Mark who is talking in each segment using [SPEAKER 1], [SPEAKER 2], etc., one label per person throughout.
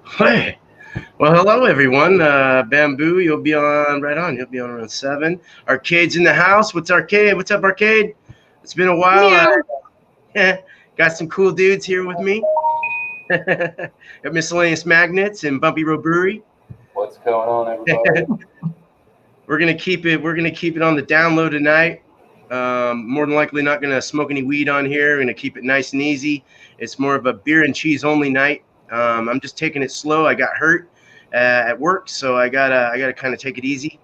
[SPEAKER 1] Hey, well, hello everyone. Bamboo, you'll be on right on. You'll be on around 7. Arcade's in the house. What's Arcade? What's up, Arcade? It's been a while.
[SPEAKER 2] Meow.
[SPEAKER 1] Got some cool dudes here with me. Got Miscellaneous Magnets and Bumpy Road Brewery.
[SPEAKER 3] What's going on, everybody?
[SPEAKER 1] We're gonna keep it. We're gonna keep it on the download tonight. More than likely, not gonna smoke any weed on here. We're gonna keep it nice and easy. It's more of a beer and cheese only night. I'm just taking it slow. I got hurt at work, so I gotta kind of take it easy.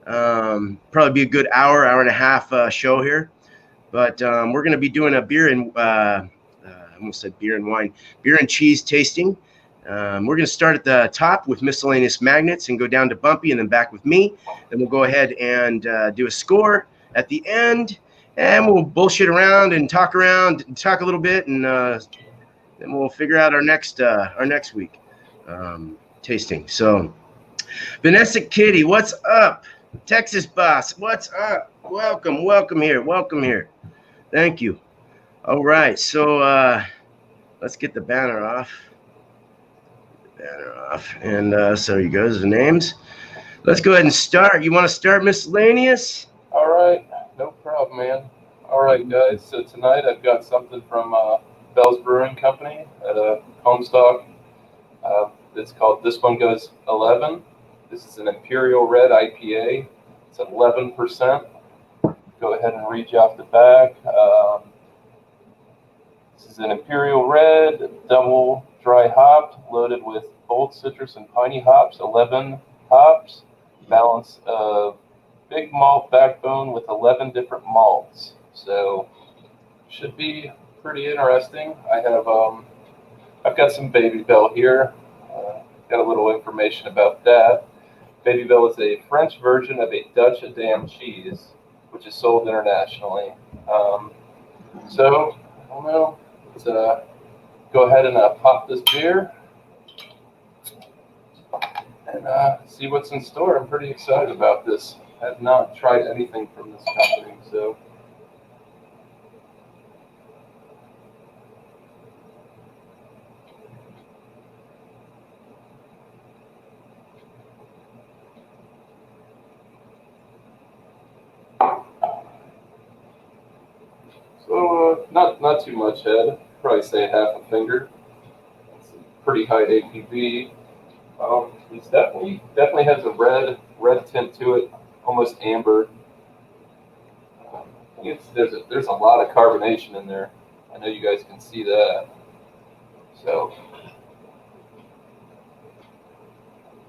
[SPEAKER 1] Probably be a good hour and a half show here, but we're gonna be doing a beer and I almost said beer and wine, beer and cheese tasting. We're going to start at the top with Miscellaneous Magnets and go down to Bumpy and then back with me. Then we'll go ahead and do a score at the end, and we'll bullshit around and talk a little bit, and then we'll figure out our next week tasting. So, Vanessa Kitty, what's up? Texas Boss, what's up? Welcome here. Thank you. All right, so let's get the banner off. And so you go, the names. Let's go ahead and start. You want to start, Miscellaneous?
[SPEAKER 3] All right, no problem, man. All right, guys. So tonight I've got something from Bell's Brewing Company at Homestock. It's called. This one goes 11. This is an Imperial Red IPA. It's 11%. Go ahead and read you off the back. This is an Imperial Red, double dry hopped, loaded with bold citrus and piney hops, 11 hops, balance of big malt backbone with 11 different malts. So should be pretty interesting. I've got some Baby Bell here. Got a little information about that. Baby Bell is a French version of a Dutch Edam cheese, which is sold internationally. So I don't know. Let's go ahead and pop this beer and see what's in store. I'm pretty excited about this. I have not tried anything from this company, so. So not too much head. Probably say half a finger. It's a pretty high ABV. It definitely has a red tint to it, almost amber. There's a lot of carbonation in there. I know you guys can see that. So,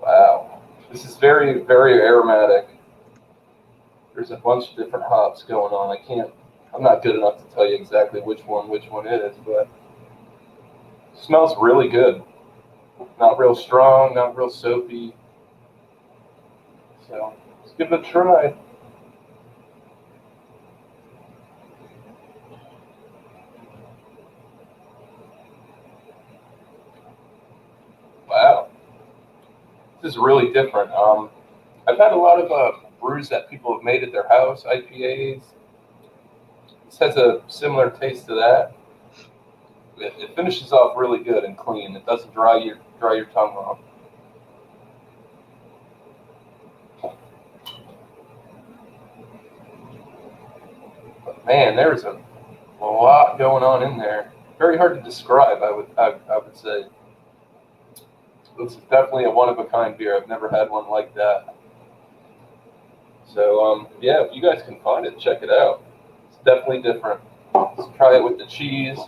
[SPEAKER 3] wow, this is very, very aromatic. There's a bunch of different hops going on. I'm not good enough to tell you exactly which one is, but it smells really good. Not real strong, not real soapy. So let's give it a try. Wow, this is really different. I've had a lot of brews that people have made at their house, IPAs. This has a similar taste to that. It finishes off really good and clean. It doesn't dry your tongue off. But man, there's a lot going on in there. Very hard to describe, I would say. This is definitely a one-of-a-kind beer. I've never had one like that. So yeah, if you guys can find it, check it out. It's definitely different. Let's try it with the cheese.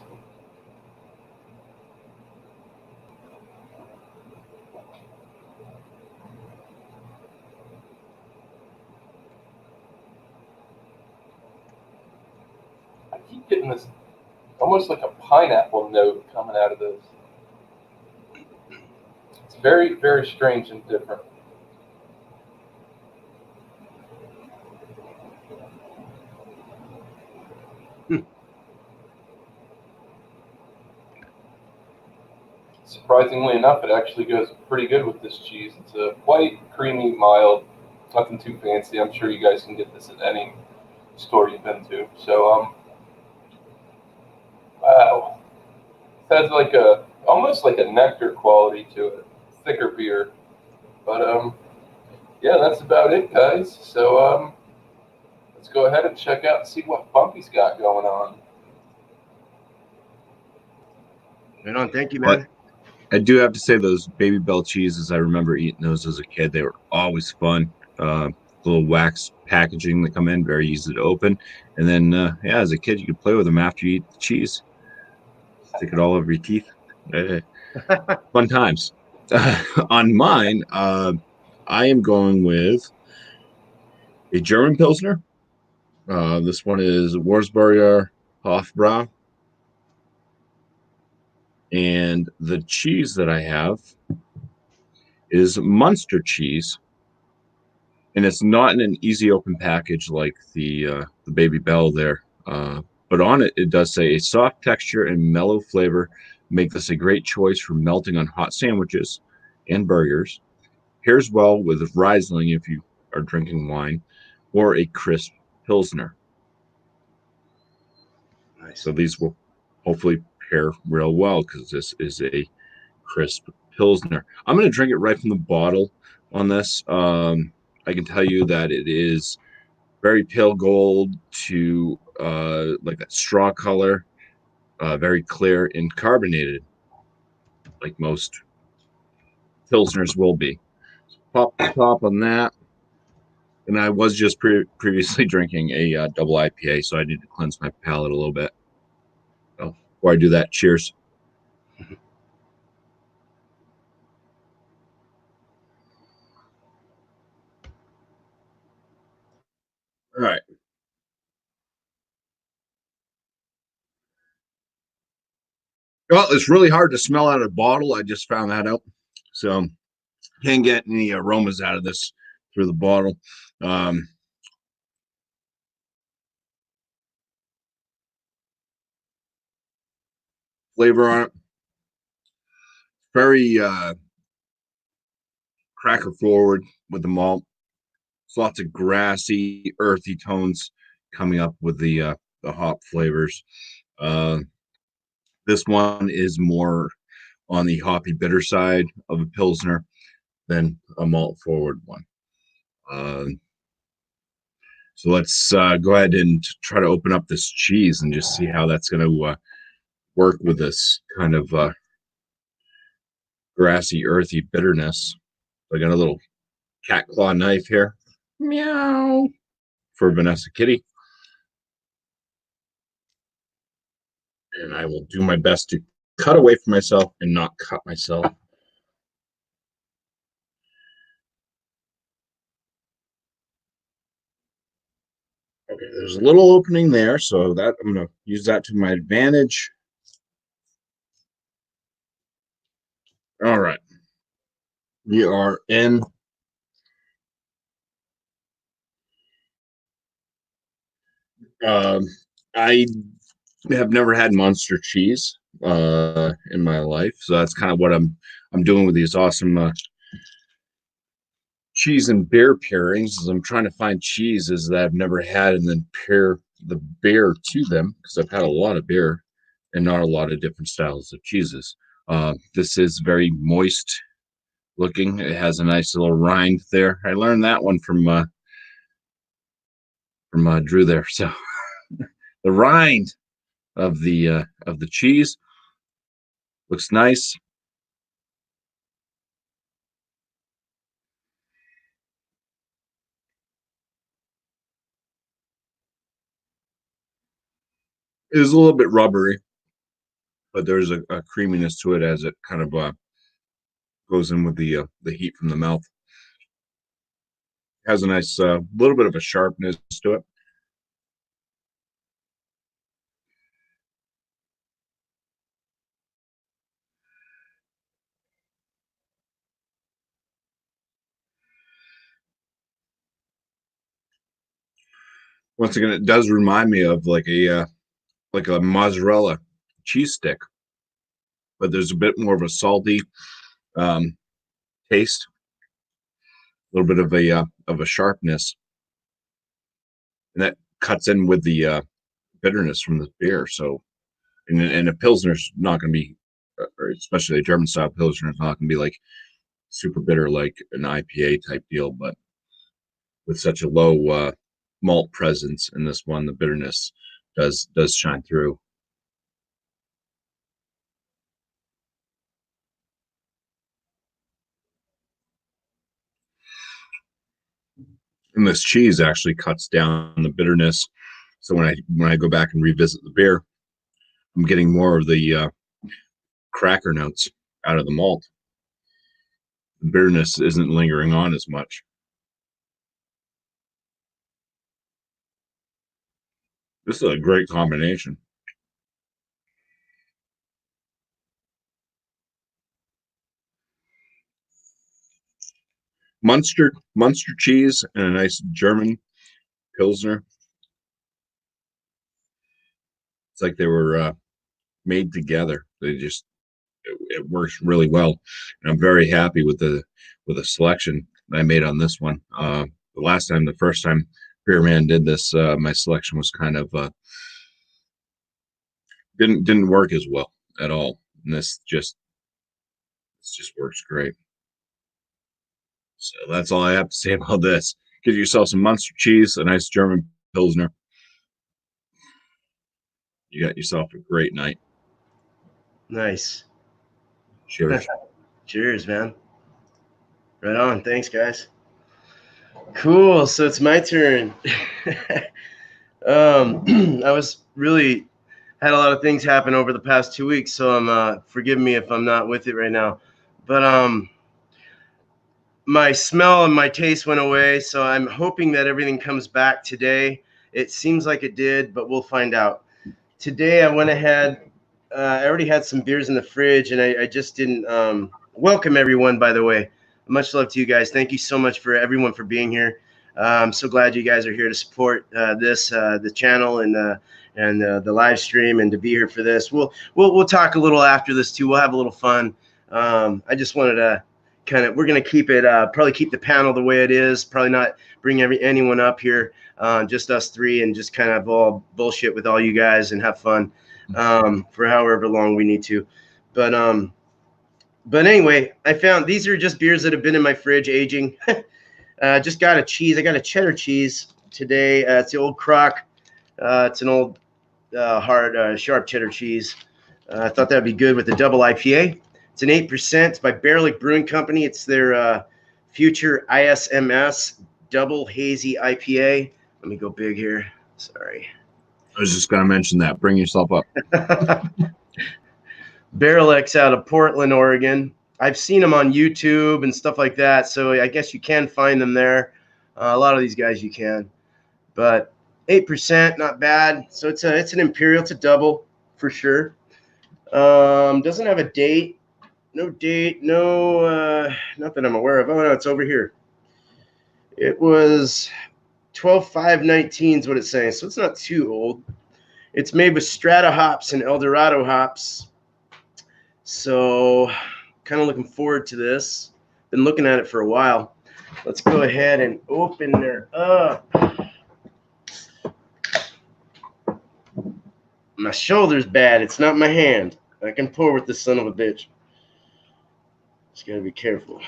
[SPEAKER 3] I keep getting this almost like a pineapple note coming out of this. It's very, very strange and different. Surprisingly enough, it actually goes pretty good with this cheese. It's a white, creamy, mild, nothing too fancy. I'm sure you guys can get this at any store you've been to. So, wow. It has almost like a nectar quality to it. thicker beer. But yeah, that's about it, guys. So let's go ahead and check out and see what Bumpy's got going on.
[SPEAKER 1] Right on. Thank you,
[SPEAKER 2] But
[SPEAKER 1] man.
[SPEAKER 2] I do have to say those Baby Bell cheeses, I remember eating those as a kid. They were always fun. Little wax packaging that come in, very easy to open. And then, yeah, as a kid, you could play with them after you eat the cheese. Stick it all over your teeth. Fun times. On mine, I am going with a German Pilsner. This one is Wurzburger Hofbrau. And the cheese that I have is Munster cheese. And it's not in an easy open package like the Baby Bell there. But on it, it does say a soft texture and mellow flavor make this a great choice for melting on hot sandwiches and burgers. Pairs well with Riesling if you are drinking wine, or a crisp Pilsner.
[SPEAKER 1] Nice.
[SPEAKER 2] So these will hopefully pair real well because this is a crisp Pilsner. I'm going to drink it right from the bottle on this. I can tell you that it is very pale gold to like that straw color, very clear and carbonated, like most Pilsners will be. So pop the top on that. And I was just previously drinking a double IPA, so I need to cleanse my palate a little bit. So before I do that, cheers. All right. Well, it's really hard to smell out of a bottle. I just found that out. So can't get any aromas out of this through the bottle. Flavor on it. Very cracker forward with the malt. It's lots of grassy, earthy tones coming up with the hop flavors. This one is more on the hoppy bitter side of a Pilsner than a malt forward one. So let's go ahead and try to open up this cheese and just see how that's going to work with this kind of grassy, earthy bitterness. I got a little cat claw knife here. Meow. For Vanessa Kitty. And I will do my best to cut away from myself and not cut myself. Okay, there's a little opening there, so that I'm going to use that to my advantage. All right. We are in. I have never had Munster cheese in my life, so that's kind of what I'm doing with these awesome cheese and beer pairings. Is I'm trying to find cheeses that I've never had and then pair the beer to them because I've had a lot of beer and not a lot of different styles of cheeses. This is very moist looking. It has a nice little rind there. I learned that one from Drew there. So the rind of the cheese looks nice. It is a little bit rubbery, but there's a creaminess to it as it kind of goes in with the heat from the mouth. Has a nice little bit of a sharpness to it. Once again, it does remind me of like a mozzarella cheese stick, but there's a bit more of a salty taste, a little bit of a sharpness, and that cuts in with the bitterness from the beer. So, and a Pilsner's not going to be, or especially a German style Pilsner, is not going to be like super bitter like an IPA type deal, but with such a low malt presence in this one, the bitterness does shine through. And this cheese actually cuts down the bitterness. So when I go back and revisit the beer, I'm getting more of the cracker notes out of the malt. The bitterness isn't lingering on as much. This is a great combination. Munster cheese and a nice German Pilsner. It's like they were made together. It works really well, and I'm very happy with the selection I made on this one. The first time Beer Man did this, my selection was kind of didn't work as well at all, and this just works great. So that's all I have to say about this. Get yourself some Munster cheese, a nice German Pilsner. You got yourself a great night.
[SPEAKER 1] Nice.
[SPEAKER 2] Cheers.
[SPEAKER 1] Cheers, man. Right on. Thanks, guys. Cool. So it's my turn. I was really had a lot of things happen over the past 2 weeks, so I'm forgive me if I'm not with it right now. But my smell and my taste went away, so I'm hoping that everything comes back today. It seems like it did, but we'll find out. Today I went ahead. I already had some beers in the fridge, and I just didn't welcome everyone, by the way. Much love to you guys. Thank you so much for everyone for being here. I'm so glad you guys are here to support the channel and the live stream, and to be here for this. We'll talk a little after this too. We'll have a little fun. I just wanted to we're gonna keep it probably keep the panel the way it is. Probably not bring anyone up here. Just us three, and just kind of all bullshit with all you guys and have fun for however long we need to. But anyway, I found these are just beers that have been in my fridge aging. Just got a cheese. I got a cheddar cheese today. It's the Old Croc. It's an old hard sharp cheddar cheese. I thought that would be good with the double IPA. It's an 8%. It's by Bear Lake Brewing Company. It's their Future ISMS Double Hazy IPA. Let me go big here. Sorry.
[SPEAKER 2] I was just going to mention that. Bring yourself up.
[SPEAKER 1] Bear Lake's out of Portland, Oregon. I've seen them on YouTube and stuff like that, so I guess you can find them there. A lot of these guys you can. But 8%, not bad. So it's an imperial. It's a double for sure. Doesn't have a date. No date. No, not that I'm aware of. Oh no, it's over here. It was 12/5/19 is what it's saying. So it's not too old. It's made with Strata hops and Eldorado hops. So kind of looking forward to this. Been looking at it for a while. Let's go ahead and open her up. My shoulder's bad. It's not my hand. I can pour with this son of a bitch. Just gotta be careful.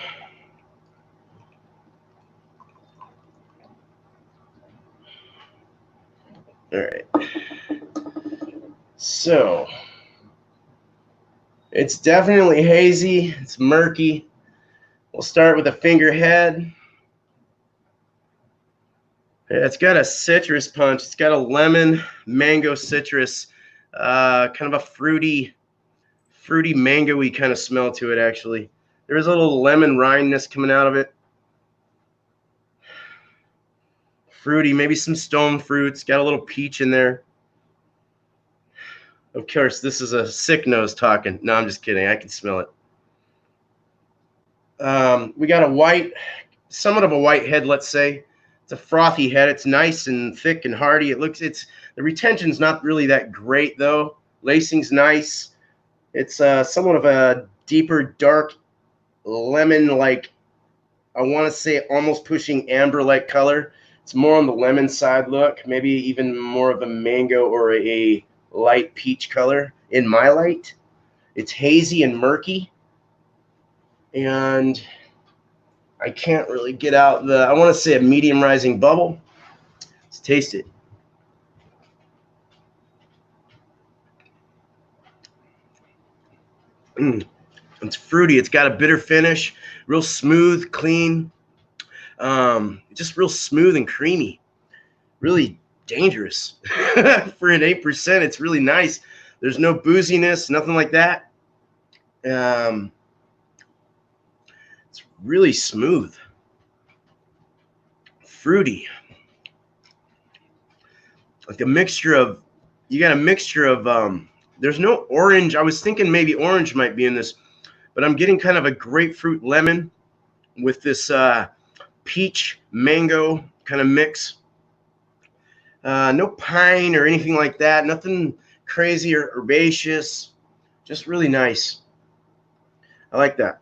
[SPEAKER 1] All right. So it's definitely hazy. It's murky. We'll start with a finger head. It's got a citrus punch. It's got a lemon, mango, citrus, kind of a fruity, mango-y kind of smell to it, actually. There's a little lemon rindness coming out of it. Fruity, maybe some stone fruits. Got a little peach in there. Of course, this is a sick nose talking. No, I'm just kidding. I can smell it. We got somewhat of a white head, let's say. It's a frothy head. It's nice and thick and hearty. The retention's not really that great, though. Lacing's nice. It's somewhat of a deeper, dark lemon-like, I want to say almost pushing amber-like color. It's more on the lemon side look, maybe even more of a mango or a light peach color in my light. It's hazy and murky, and I can't really get out I want to say a medium rising bubble. Let's taste it. It's fruity. It's got a bitter finish, real smooth, clean, just real smooth and creamy. Really dangerous for an 8%. It's really nice. There's no booziness, nothing like that. It's really smooth, fruity, like a mixture of. You got a mixture of. There's no orange. I was thinking maybe orange might be in this, but I'm getting kind of a grapefruit lemon with this peach mango kind of mix. No pine or anything like that. Nothing crazy or herbaceous. Just really nice. I like that.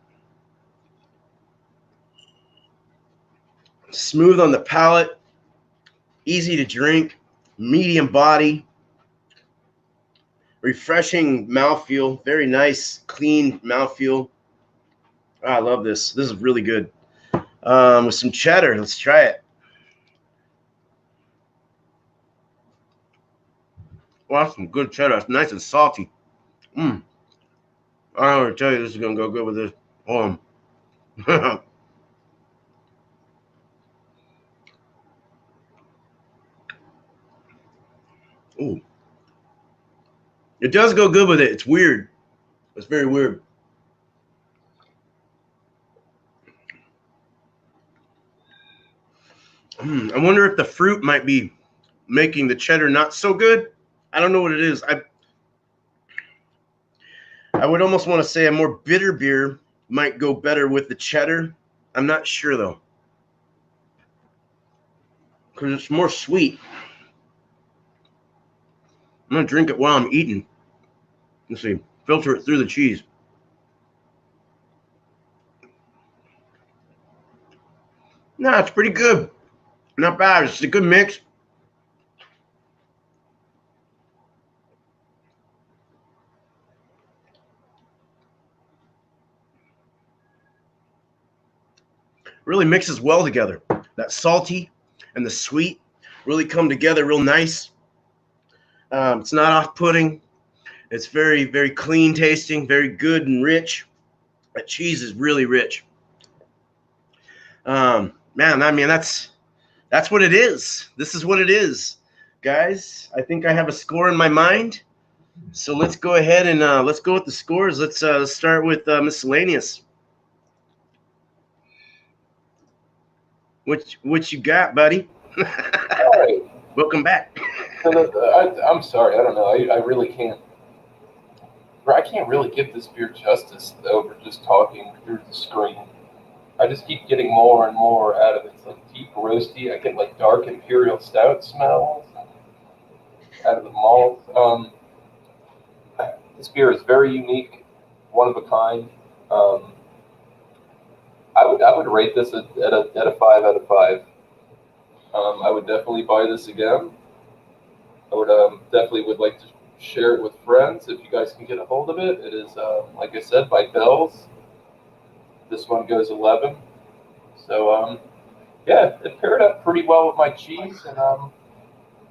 [SPEAKER 1] Smooth on the palate. Easy to drink. Medium body. Refreshing mouthfeel. Very nice, clean mouthfeel. Oh, I love this. This is really good. With some cheddar. Let's try it. Well, that's some good cheddar. It's nice and salty. I don't want to tell you this is going to go good with this. Ooh. It does go good with it. It's weird. It's very weird. I wonder if the fruit might be making the cheddar not so good. I don't know what it is. I would almost want to say a more bitter beer might go better with the cheddar. I'm not sure though, because it's more sweet. I'm gonna drink it while I'm eating. Let's see. Filter it through the cheese. No, it's pretty good. Not bad. It's a good mix. Really mixes well together. That salty and the sweet really come together real nice. It's not off-putting. It's very, very clean tasting, very good and rich. That cheese is really rich. Man, I mean, that's what it is. This is what it is, guys. I think I have a score in my mind. So let's go ahead and let's go with the scores. Let's start with miscellaneous. What you got, buddy?
[SPEAKER 3] All right.
[SPEAKER 1] Welcome back.
[SPEAKER 3] I'm sorry. I don't know. I really can't. I can't really give this beer justice over just talking through the screen. I just keep getting more and more out of it. It's like deep roasty. I get like dark imperial stout smells out of the malt. This beer is very unique, one of a kind. I would rate this at a 5 out of 5. I would definitely buy this again. I would definitely would like to share it with friends if you guys can get a hold of it. It is, like I said, by Bell's. This one goes 11. So yeah, it paired up pretty well with my cheese, and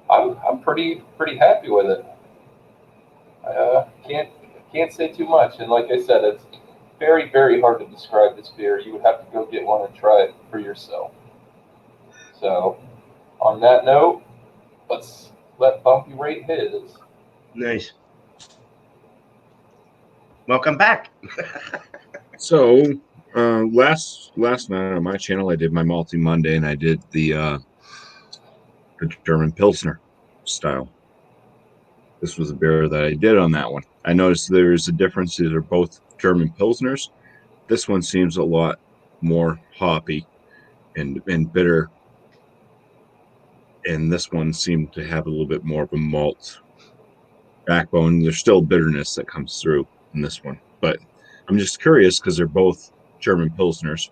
[SPEAKER 3] I'm pretty happy with it. I can't say too much, and like I said, it's very, very hard to describe this beer. You would have to go get one and try it for yourself. So, on that note, let's let Bumpy rate his.
[SPEAKER 1] Nice. Welcome back.
[SPEAKER 2] So, last night on my channel, I did my Malty Monday, and I did the German Pilsner style. This was a beer that I did on that one. I noticed there's a difference. These are both German Pilsners. This one seems a lot more hoppy and bitter, and this one seemed to have a little bit more of a malt backbone. There's still bitterness that comes through in this one, but I'm just curious because they're both German Pilsners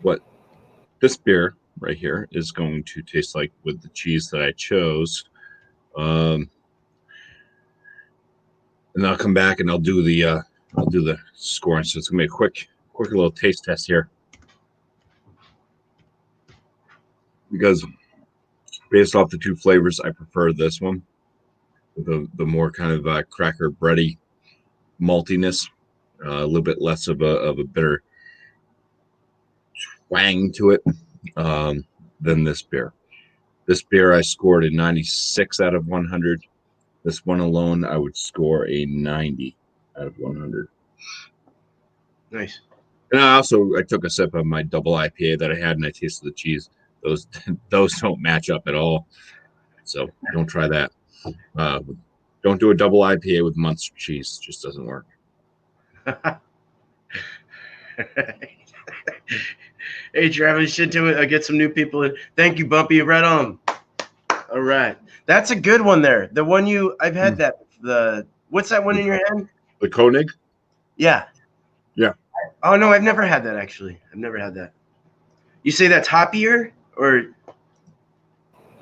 [SPEAKER 2] what this beer right here is going to taste like with the cheese that I chose. And I'll come back and I'll do the scoring. So it's gonna be a quick little taste test here. because based off the two flavors, I prefer this one. The more kind of cracker bready maltiness, a little bit less of a bitter twang to it than this beer. This beer I scored a 96 out of 100. This one alone I would score a 90 out of 100.
[SPEAKER 1] Nice.
[SPEAKER 2] And I took a sip of my double IPA that I had, and I tasted the cheese. Those don't match up at all. So don't try that. Don't do a double IPA with Munster cheese. It just doesn't work.
[SPEAKER 1] Hey, Travis, should do it. Get some new people in. Thank you, Bumpy. Right on. All right. That's a good one there. The one I've had that, what's that one in your hand?
[SPEAKER 2] The Koenig?
[SPEAKER 1] Yeah.
[SPEAKER 2] Yeah.
[SPEAKER 1] Oh, no, I've never had that, actually. I've never had that. You say that's hoppier or?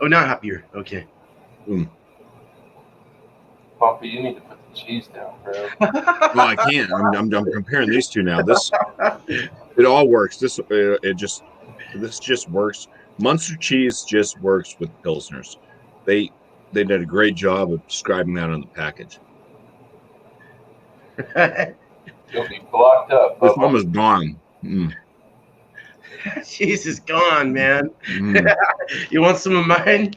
[SPEAKER 1] Oh, not hoppier. Okay.
[SPEAKER 3] Bumpy, you need to put the cheese down, bro.
[SPEAKER 2] Well, I can't. I'm comparing these two now. It all works. This just works. Munster cheese just works with Pilsners. They did a great job of describing that on the package.
[SPEAKER 3] You'll be blocked up.
[SPEAKER 2] This one was gone.
[SPEAKER 1] Cheese is gone, man.
[SPEAKER 2] Mm.
[SPEAKER 1] You want some of mine?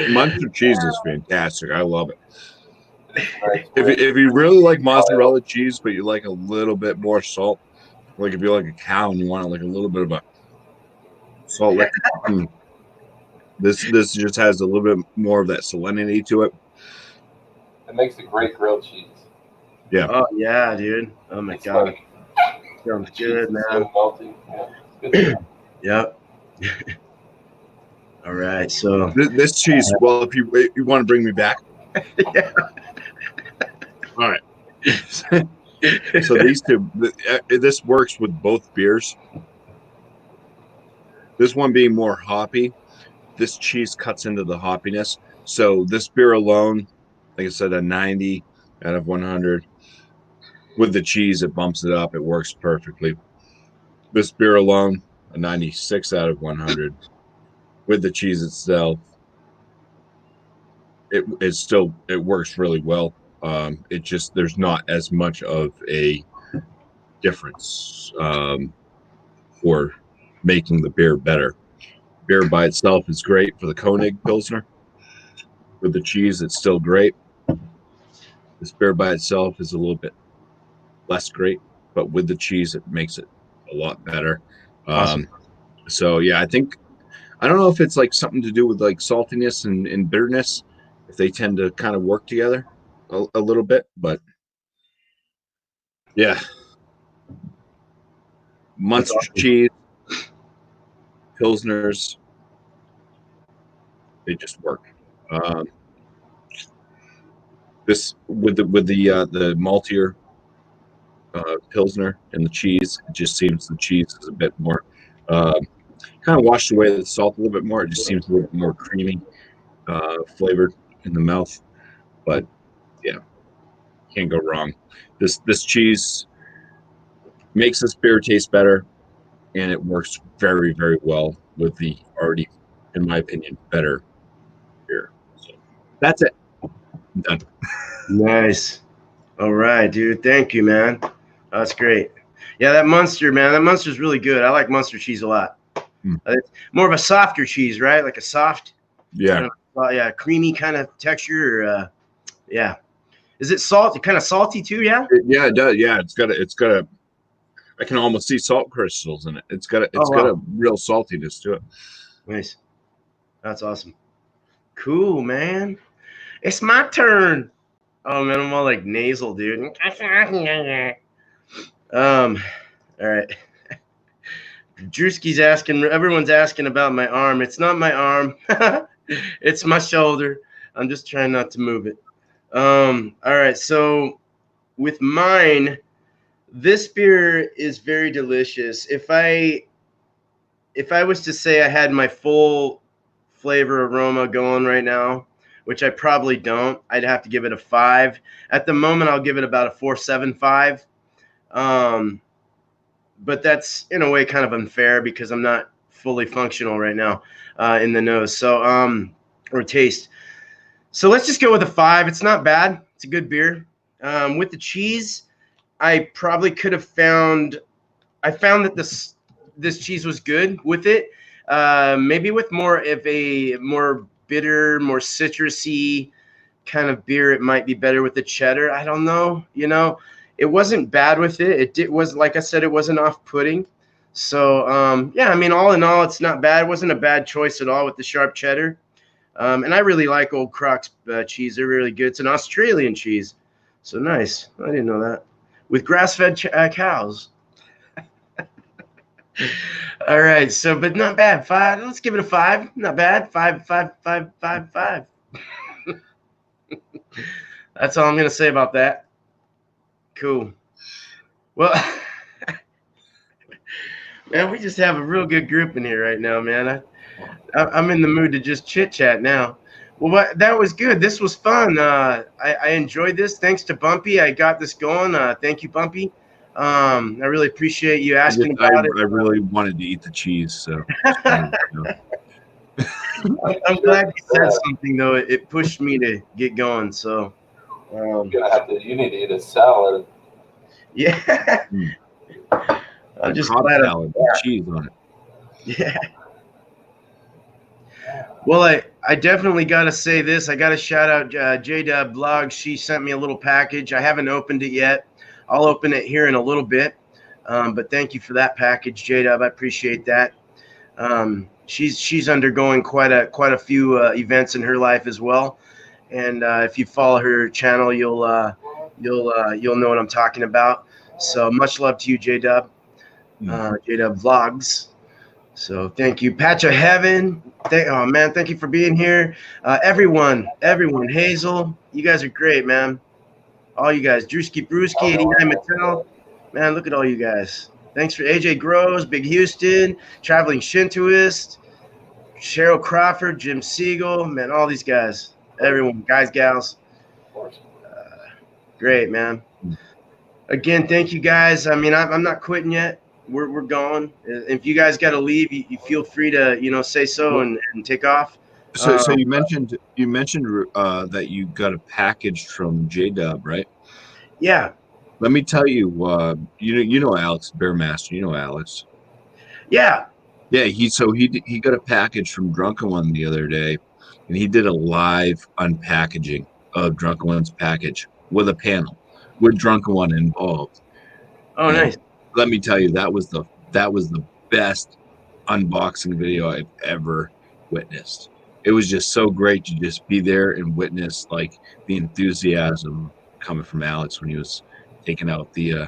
[SPEAKER 2] Munster cheese is fantastic. I love it.
[SPEAKER 3] Right.
[SPEAKER 2] If you really like mozzarella cheese, but you like a little bit more salt, like if you're like a cow and you want like a little bit of a salt, this just has a little bit more of that salinity to it.
[SPEAKER 3] It makes a great grilled cheese.
[SPEAKER 2] Yeah.
[SPEAKER 1] Oh yeah, dude. Oh my god.
[SPEAKER 3] Like,
[SPEAKER 1] Sounds good, man.
[SPEAKER 3] so melty. Yeah, it's good.
[SPEAKER 1] Yep. All right, so
[SPEAKER 2] This cheese. Well, if you want to bring me back.
[SPEAKER 1] yeah.
[SPEAKER 2] All right. So these two, this works with both beers. This one being more hoppy, this cheese cuts into the hoppiness. So this beer alone, like I said, a 90 out of 100. With the cheese, it bumps it up. It works perfectly. This beer alone, a 96 out of 100. With the cheese itself, it works really well. It just, there's not as much of a difference for making the beer better. Beer by itself is great for the Koenig Pilsner. With the cheese, it's still great. This beer by itself is a little bit less great, but with the cheese, it makes it a lot better.
[SPEAKER 1] Awesome.
[SPEAKER 2] So yeah, I don't know if it's like something to do with like saltiness and bitterness, if they tend to kind of work together a little bit, but yeah. Munster
[SPEAKER 1] awesome.
[SPEAKER 2] cheese, Pilsners, they just work. This with the maltier Pilsner and the cheese, it just seems the cheese is a bit more kind of washed away the salt a little bit more. It just seems a little bit more creamy flavored in the mouth. But yeah, can't go wrong. This cheese makes this beer taste better, and it works very, very well with the already, in my opinion, better beer. So that's it. I'm done.
[SPEAKER 1] Nice. All right, dude. Thank you, man. That's great. Yeah, that Munster, man. That Munster's really good. I like Munster cheese a lot. It's more of a softer cheese, right? Like a soft,
[SPEAKER 2] Yeah.
[SPEAKER 1] kind of, creamy kind of texture. Yeah. Is it salty? Kind of salty too? Yeah.
[SPEAKER 2] Yeah, it does. Yeah, it's got a. I can almost see salt crystals in it. It's got a real saltiness to it.
[SPEAKER 1] Nice. That's awesome. Cool, man. It's my turn. Oh man, I'm all like nasal, dude. All right. Drewski's asking. Everyone's asking about my arm. It's not my arm. It's my shoulder. I'm just trying not to move it. All right. So with mine, this beer is very delicious. If I was to say I had my full flavor aroma going right now, which I probably don't, I'd have to give it a 5. At the moment, I'll give it about a 4.75. but that's in a way kind of unfair because I'm not fully functional right now in the nose. So or taste. So let's just go with a 5. It's not bad. It's a good beer. With the cheese, I probably could have found. I found that this cheese was good with it. Maybe with more of a more bitter, more citrusy kind of beer, it might be better with the cheddar. I don't know. You know, it wasn't bad with it. It was, like I said, it wasn't off-putting. So yeah, I mean, all in all, it's not bad. It wasn't a bad choice at all with the sharp cheddar. And I really like Old Croc's cheese. They're really good. It's an Australian cheese. So nice. I didn't know that. With grass-fed cows. All right. So, but not bad. 5. Let's give it a 5. Not bad. 5, 5, 5, 5, 5. That's all I'm going to say about that. Cool. Well, man, we just have a real good group in here right now, man. I'm in the mood to just chit chat now. Well, that was good. This was fun. I enjoyed this. Thanks to Bumpy, I got this going. Thank you, Bumpy. I really appreciate you asking about it.
[SPEAKER 2] I really wanted to eat the cheese, so.
[SPEAKER 1] I'm glad you said something though. It pushed me to get going. So
[SPEAKER 3] you need to eat a salad.
[SPEAKER 1] Yeah. I'm just glad
[SPEAKER 2] salad with cheese on it.
[SPEAKER 1] Yeah. Well, I definitely got to say this. I got to shout out J-Dub Vlogs. She sent me a little package. I haven't opened it yet. I'll open it here in a little bit. But thank you for that package, J-Dub. I appreciate that. She's undergoing quite a few events in her life as well. And if you follow her channel, you'll know what I'm talking about. So much love to you, J-Dub. J-Dub Vlogs. So thank you, Patch of Heaven. Oh man, thank you for being here. Everyone, Hazel, you guys are great, man. All you guys, Drewski Brewski, 89 Mattel. Man, look at all you guys. Thanks for AJ Groves, Big Houston, Traveling Shintoist, Cheryl Crawford, Jim Siegel, man, all these guys, everyone, guys, gals. Great, man. Again, thank you guys. I mean, I'm not quitting yet. We're going. If you guys got to leave, you feel free to say so and take off.
[SPEAKER 2] So you mentioned that you got a package from J-Dub, right?
[SPEAKER 1] Yeah.
[SPEAKER 2] Let me tell you, you know Alex Bearmaster. You know Alex.
[SPEAKER 1] Yeah.
[SPEAKER 2] Yeah. He got a package from Drunken One the other day, and he did a live unpackaging of Drunken One's package with a panel with Drunken One involved.
[SPEAKER 1] Oh, and nice.
[SPEAKER 2] Let me tell you, that was the best unboxing video I've ever witnessed. It was just so great to just be there and witness like the enthusiasm coming from Alex when he was taking out the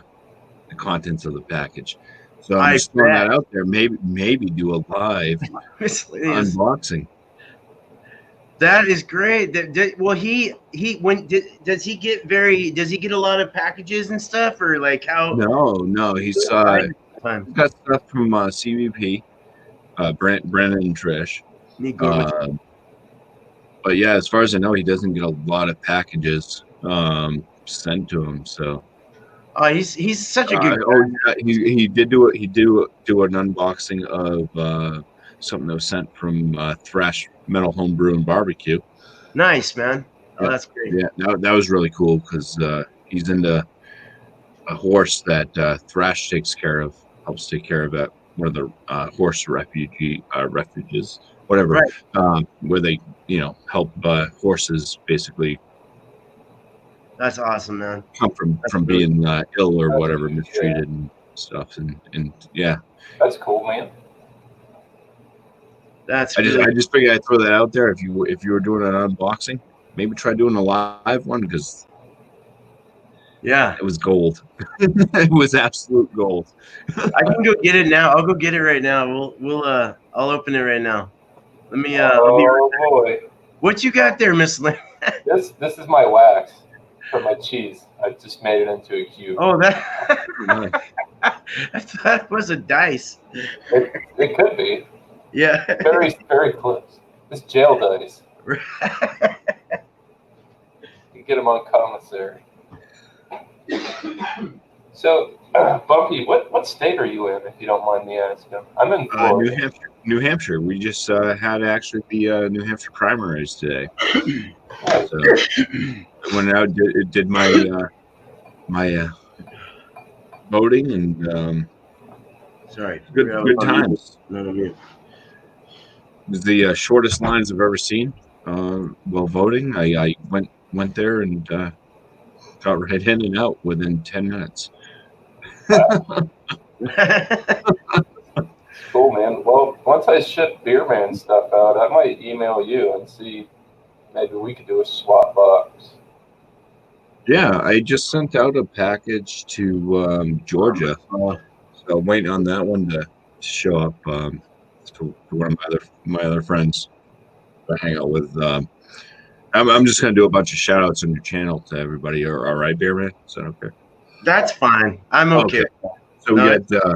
[SPEAKER 2] contents of the package. So I'm just throwing that out there. Maybe do a live unboxing.
[SPEAKER 1] That is great. Does he get a lot of packages and stuff, or like how?
[SPEAKER 2] No, he's got stuff from CVP, Brandon and Trish. But yeah, as far as I know, he doesn't get a lot of packages sent to him. So
[SPEAKER 1] he's such a good guy.
[SPEAKER 2] He did do an unboxing of something that was sent from Thrash Metal Homebrew and Barbecue.
[SPEAKER 1] Nice, man. Oh, that's great.
[SPEAKER 2] Yeah, that was really cool because he's into a horse that Thrash helps take care of at one of the horse refuges, whatever, right. Where they help horses basically.
[SPEAKER 1] That's awesome, man.
[SPEAKER 2] Come from being ill or whatever, mistreated and stuff, and yeah.
[SPEAKER 3] That's cool, man.
[SPEAKER 2] I just figured I'd throw that out there. If you were doing an unboxing, maybe try doing a live one because it was gold. It was absolute gold.
[SPEAKER 1] I can go get it now. I'll go get it right now. I'll open it right now. Let me
[SPEAKER 3] boy.
[SPEAKER 1] What you got there, Miss Lynn?
[SPEAKER 3] This is my wax for my cheese. I just made it into a cube.
[SPEAKER 1] Oh, that I thought it was a dice.
[SPEAKER 3] It could be.
[SPEAKER 1] Yeah.
[SPEAKER 3] Very, very close. This jail dice. You get them on commissary. So, Bumpy, what state are you in, if you don't mind me asking? I'm in
[SPEAKER 2] New
[SPEAKER 3] Florida.
[SPEAKER 2] Hampshire. New Hampshire. We just had actually the New Hampshire primaries today. So I went out, did my voting, and
[SPEAKER 1] Sorry.
[SPEAKER 2] good times.
[SPEAKER 1] Not on mute.
[SPEAKER 2] It was the shortest lines I've ever seen. While voting, I went there and got right in and out within 10 minutes.
[SPEAKER 3] Cool, man. Well, once I ship Beer Man stuff out, I might email you and see maybe we could do a swap box.
[SPEAKER 2] Yeah, I just sent out a package to Georgia, so I'm waiting on that one to show up to one of my other friends to hang out with. I'm just gonna do a bunch of shout outs on your channel to everybody. All right, Beer Man? Is that okay?
[SPEAKER 1] That's fine. I'm okay.
[SPEAKER 2] So we got
[SPEAKER 1] Really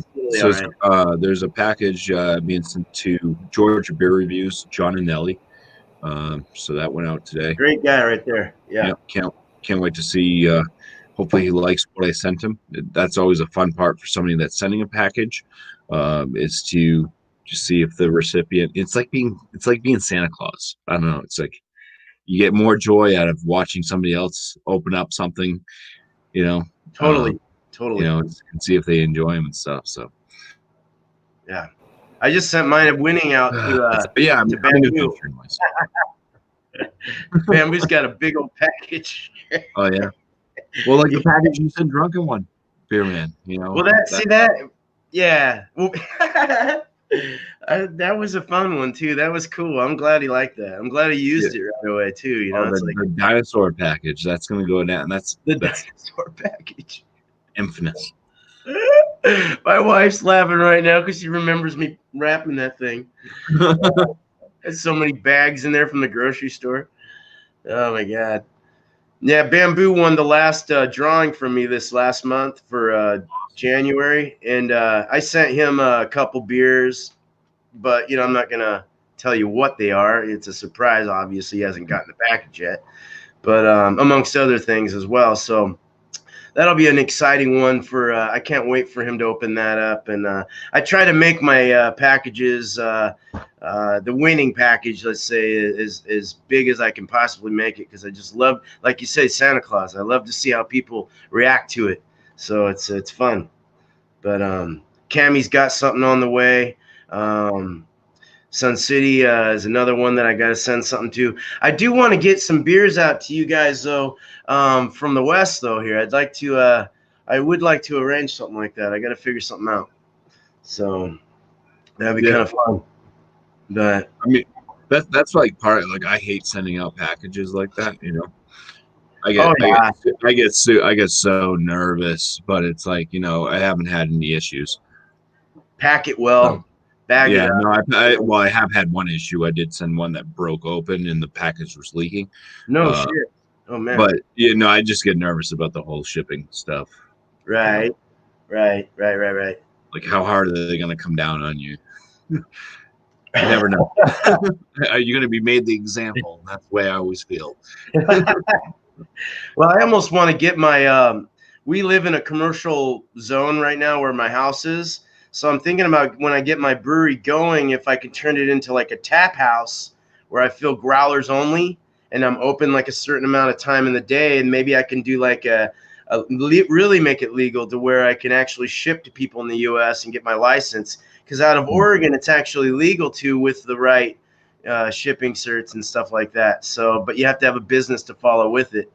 [SPEAKER 2] there's a package being sent to Georgia Beer Reviews, John and Nelly. So that went out today.
[SPEAKER 1] Great guy right there. Yeah.
[SPEAKER 2] Can't wait to see. Hopefully he likes what I sent him. That's always a fun part for somebody that's sending a package, is to just see if the recipient. It's like being Santa Claus. I don't know. It's like you get more joy out of watching somebody else open up something.
[SPEAKER 1] Totally.
[SPEAKER 2] And see if they enjoy them and stuff. So
[SPEAKER 1] yeah, I just sent mine winning out to
[SPEAKER 2] to
[SPEAKER 1] Bamboo. Bamboo's got a big old package.
[SPEAKER 2] Oh yeah. Well, like the package you sent Drunken One, Beer Man.
[SPEAKER 1] Well, yeah. Well, that was a fun one too. That was cool. I'm glad he liked that. I'm glad he used it right away too.
[SPEAKER 2] The dinosaur package that's going to go down. That's
[SPEAKER 1] dinosaur package.
[SPEAKER 2] Infamous.
[SPEAKER 1] My wife's laughing right now because she remembers me wrapping that thing. There's so many bags in there from the grocery store. Oh my god. Yeah, Bamboo won the last drawing from me this last month for January, and I sent him a couple beers, but I'm not gonna tell you what they are. It's a surprise. Obviously, he hasn't gotten the package yet, but amongst other things as well. So that'll be an exciting one for. I can't wait for him to open that up, and I try to make my packages. The winning package, let's say, is as big as I can possibly make it, because I just love, like you say, Santa Claus. I love to see how people react to it, so it's fun. But Cammy's got something on the way. Sun City is another one that I got to send something to. I do want to get some beers out to you guys though, from the West though. Here, I would like to arrange something like that. I got to figure something out. So that'd be kind of fun. But
[SPEAKER 2] I mean, that's like part. Like I hate sending out packages like that. I get so nervous, but it's like I haven't had any issues.
[SPEAKER 1] Pack it well. Bag it up.
[SPEAKER 2] No, I have had one issue. I did send one that broke open and the package was leaking.
[SPEAKER 1] No shit. Oh man.
[SPEAKER 2] But I just get nervous about the whole shipping stuff.
[SPEAKER 1] Right. Right.
[SPEAKER 2] Like how hard are they going to come down on you? You never know. Are you going to be made the example? That's the way I always feel.
[SPEAKER 1] Well, I almost want to get my we live in a commercial zone right now where my house is. So I'm thinking about when I get my brewery going, if I can turn it into like a tap house where I fill growlers only, and I'm open like a certain amount of time in the day, and maybe I can do like really make it legal to where I can actually ship to people in the U.S. and get my license. Because out of Oregon, it's actually legal to with the right shipping certs and stuff like that. So, but you have to have a business to follow with it.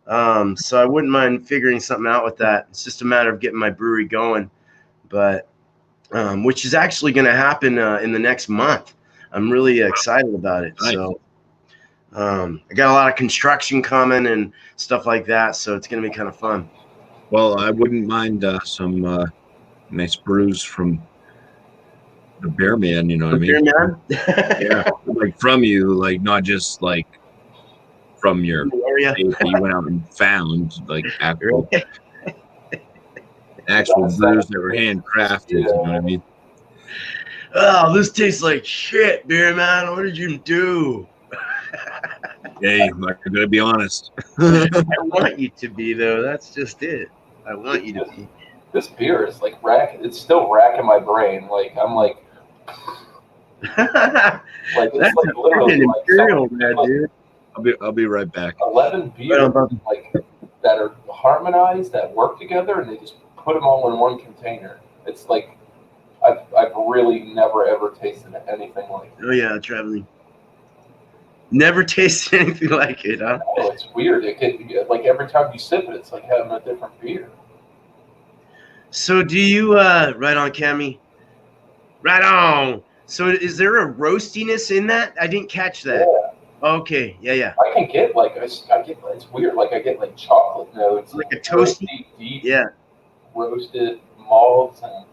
[SPEAKER 1] So I wouldn't mind figuring something out with that. It's just a matter of getting my brewery going, but which is actually going to happen in the next month. I'm really excited about it. Nice. So I got a lot of construction coming and stuff like that. So it's going to be kind of fun.
[SPEAKER 2] Well, I wouldn't mind some nice brews from the Beer Man, you know what I mean?
[SPEAKER 1] Beer Man?
[SPEAKER 2] Yeah, like from you, like not just like from your
[SPEAKER 1] area
[SPEAKER 2] that you went out and found, like actual brews that were handcrafted. You know what I mean?
[SPEAKER 1] Oh, this tastes like shit, Beer Man. What did you do?
[SPEAKER 2] Hey, I'm gonna be honest.
[SPEAKER 1] I want you to be though. That's just it. I want you to be.
[SPEAKER 3] this beer is like it's still racking my brain. Like I'm like
[SPEAKER 1] That's
[SPEAKER 3] it's like
[SPEAKER 1] a
[SPEAKER 3] literally
[SPEAKER 1] freaking
[SPEAKER 3] like
[SPEAKER 1] imperial
[SPEAKER 3] something
[SPEAKER 1] red,
[SPEAKER 3] like
[SPEAKER 1] dude.
[SPEAKER 2] I'll be right back.
[SPEAKER 3] 11 beers like that are harmonized, that work together, and they just put them all in one container. It's like I've really never ever tasted anything like it.
[SPEAKER 1] Oh yeah, traveling. Never tasted anything like it, huh?
[SPEAKER 3] Oh, it's weird. Like every time you sip it, it's like having a different beer.
[SPEAKER 1] So do you right on, Cammy? Right on. So is there a roastiness in that? I didn't catch that.
[SPEAKER 3] Yeah.
[SPEAKER 1] Okay, yeah.
[SPEAKER 3] I can get like it's weird. Like I get like chocolate notes,
[SPEAKER 1] Like a toasty,
[SPEAKER 3] deep
[SPEAKER 1] yeah.
[SPEAKER 3] roasted malts, and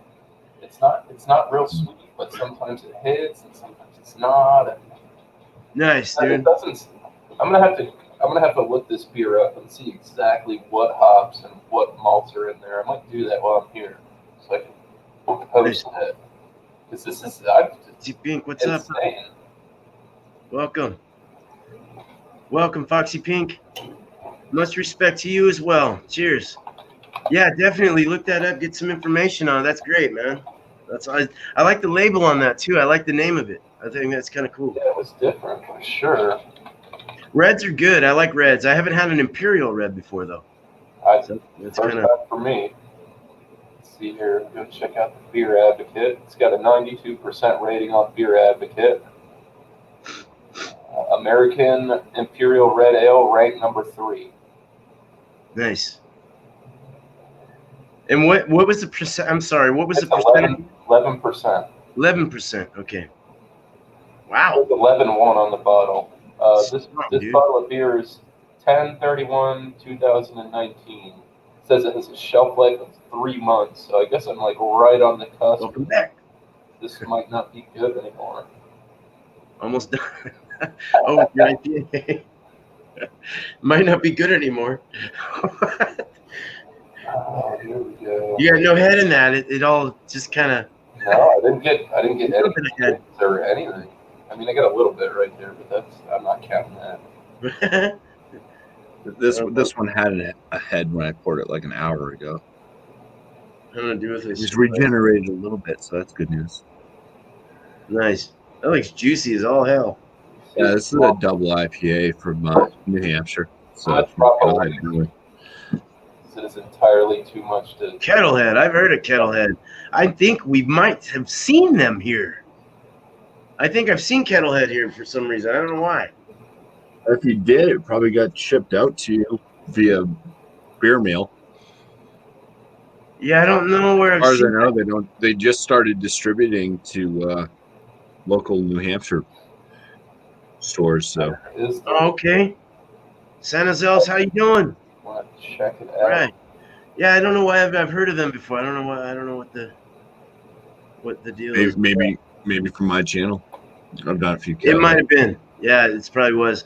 [SPEAKER 3] it's not real sweet, but sometimes it hits and sometimes it's not. And
[SPEAKER 1] Nice,
[SPEAKER 3] it
[SPEAKER 1] dude.
[SPEAKER 3] doesn't. I'm gonna have to look this beer up and see exactly what hops and what malts are in there. I might do that while I'm here, so I can post it. Because this is
[SPEAKER 1] Foxy Pink, what's up?
[SPEAKER 3] insane.
[SPEAKER 1] Welcome, Foxy Pink. Much respect to you as well. Cheers. Yeah, definitely look that up. Get some information on it. That's great, man. I like the label on that too. I like the name of it. I think that's kind of cool.
[SPEAKER 3] Yeah, it was different for sure.
[SPEAKER 1] Reds are good. I like reds. I haven't had an imperial red before though. So that's
[SPEAKER 3] First
[SPEAKER 1] kind of
[SPEAKER 3] time for me. Let's see here. Go check out the Beer Advocate. It's got a 92% rating on Beer Advocate. American Imperial Red Ale, ranked number 3.
[SPEAKER 1] nice. And what was the percent? I'm sorry. What was
[SPEAKER 3] It's
[SPEAKER 1] the percentage?
[SPEAKER 3] 11%.
[SPEAKER 1] 11%. Okay. Wow.
[SPEAKER 3] There's 11.1 on the bottle. This
[SPEAKER 1] dude.
[SPEAKER 3] bottle of beer is 10/31/2019. It says it has a shelf life of 3 months, so I guess I'm like right on the cusp.
[SPEAKER 1] Welcome back.
[SPEAKER 3] This might not be good anymore.
[SPEAKER 1] Almost done. Oh, your IPA. Might not be good anymore.
[SPEAKER 3] Oh, here we go.
[SPEAKER 1] You got no head in that. It all just kind of.
[SPEAKER 3] No, I didn't get any
[SPEAKER 1] Little bit of head.
[SPEAKER 3] or anything. I mean, I got a little bit right there, but I'm not counting that.
[SPEAKER 2] This one had a head when I poured it like an hour ago.
[SPEAKER 1] I'm gonna do with
[SPEAKER 2] It
[SPEAKER 1] this.
[SPEAKER 2] just regenerated a little bit, so that's good news.
[SPEAKER 1] Nice. That looks juicy as all hell.
[SPEAKER 2] Yeah, this is a double IPA from New Hampshire. So
[SPEAKER 3] That's probably- It is entirely too much to.
[SPEAKER 1] Kettlehead. I've heard of Kettlehead. I think we might have seen them here. I think I've seen Kettlehead here for some reason. I don't know why.
[SPEAKER 2] If you did, it probably got shipped out to you via beer mail.
[SPEAKER 1] Yeah, I don't know where
[SPEAKER 2] As far
[SPEAKER 1] I've
[SPEAKER 2] as I
[SPEAKER 1] seen
[SPEAKER 2] know, they don't. They just started distributing to local New Hampshire stores. So
[SPEAKER 1] Oh, okay. San Jose's, how you doing?
[SPEAKER 3] Want to check it out?
[SPEAKER 1] All right. Yeah, I don't know why I've heard of them before. I don't know why. I don't know what the deal is.
[SPEAKER 2] maybe from my channel. I've done a few.
[SPEAKER 1] It might have been. Yeah, it probably was.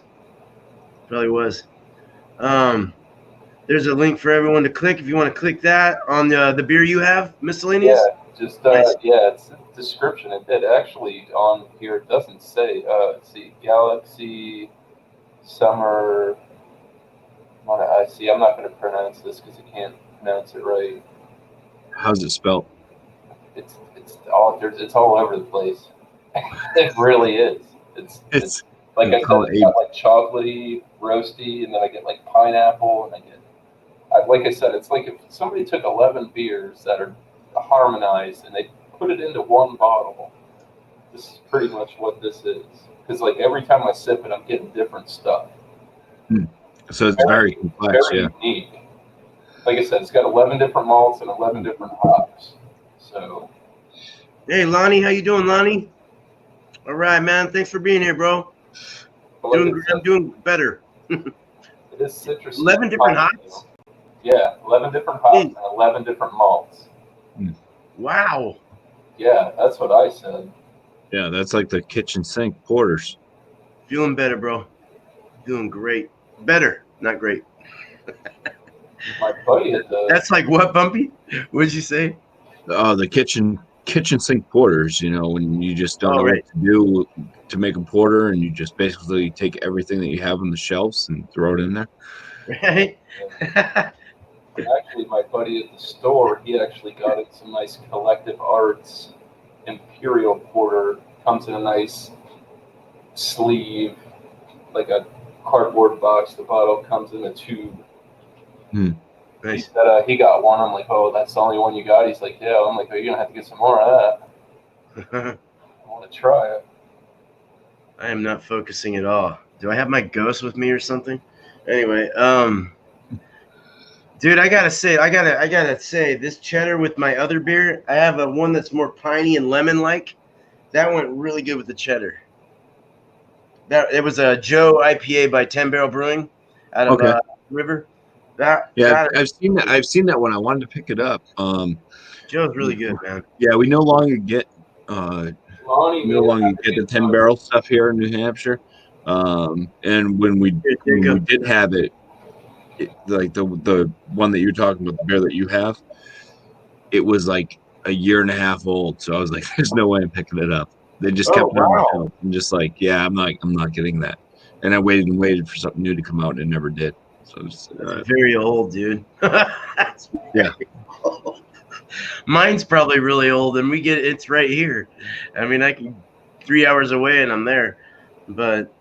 [SPEAKER 1] There's a link for everyone to click if you want to click that on the beer you have, miscellaneous.
[SPEAKER 3] Yeah, just
[SPEAKER 1] Nice.
[SPEAKER 3] yeah, it's a description. It actually on here it doesn't say. Let's see, Galaxy Summer. I see. I'm not going to pronounce this because I can't pronounce it right.
[SPEAKER 2] How's it spelled?
[SPEAKER 3] It's all over the place. It really is. It's like I said, it's got like chocolatey, roasty, and then I get like pineapple, and like I said, it's like if somebody took 11 beers that are harmonized and they put it into one bottle. This is pretty much what this is. Because like every time I sip it, I'm getting different stuff.
[SPEAKER 2] So it's very complex,
[SPEAKER 3] very
[SPEAKER 2] yeah.
[SPEAKER 3] unique. Like I said, it's got 11 different malts and 11 different hops. So.
[SPEAKER 1] Hey, Lonnie, how you doing, Lonnie? All right, man. Thanks for being here, bro. I'm doing better.
[SPEAKER 3] It is citrus.
[SPEAKER 1] 11 different hops?
[SPEAKER 3] Yeah, 11 different hops and 11 different malts.
[SPEAKER 1] Wow.
[SPEAKER 3] Yeah, that's what I said.
[SPEAKER 2] Yeah, that's like the kitchen sink porters.
[SPEAKER 1] Feeling better, bro. Feeling great. Better, not great.
[SPEAKER 3] My buddy had
[SPEAKER 1] That's like what, Bumpy? What did you say?
[SPEAKER 2] Oh, the kitchen sink porters, when you just don't know
[SPEAKER 1] right.
[SPEAKER 2] what to do to make a porter, and you just basically take everything that you have on the shelves and throw it in there.
[SPEAKER 1] Right?
[SPEAKER 3] Actually, my buddy at the store, he actually got it some nice Collective Arts Imperial Porter. Comes in a nice sleeve, like a cardboard box. The bottle comes in a tube. He
[SPEAKER 1] Nice.
[SPEAKER 3] said he got one. I'm like, oh, that's the only one you got? He's like, yeah. I'm like, oh, you're going to have to get some more of that. I want to try it.
[SPEAKER 1] I am not focusing at all. Do I have my ghost with me or something? Anyway, dude, I gotta say, this cheddar with my other beer, I have a one that's more piney and lemon-like. That went really good with the cheddar. It was a Joe IPA by 10 Barrel Brewing out of River.
[SPEAKER 2] I've seen that. I've seen that one. I wanted to pick it up.
[SPEAKER 1] Joe's really good, man.
[SPEAKER 2] Yeah, we no longer get the 10 barrel stuff here in New Hampshire. And when we did have it, like the one that you're talking about, the beer that you have, it was like a year and a half old. So I was like, there's no way I'm picking it up. They just kept it on the shelf. I'm just like, yeah, I'm not getting that. And I waited for something new to come out, and it never did. So it's
[SPEAKER 1] very old, dude.
[SPEAKER 2] Yeah.
[SPEAKER 1] Old. Mine's probably really old, and it's right here. I mean, I can 3 hours away and I'm there. But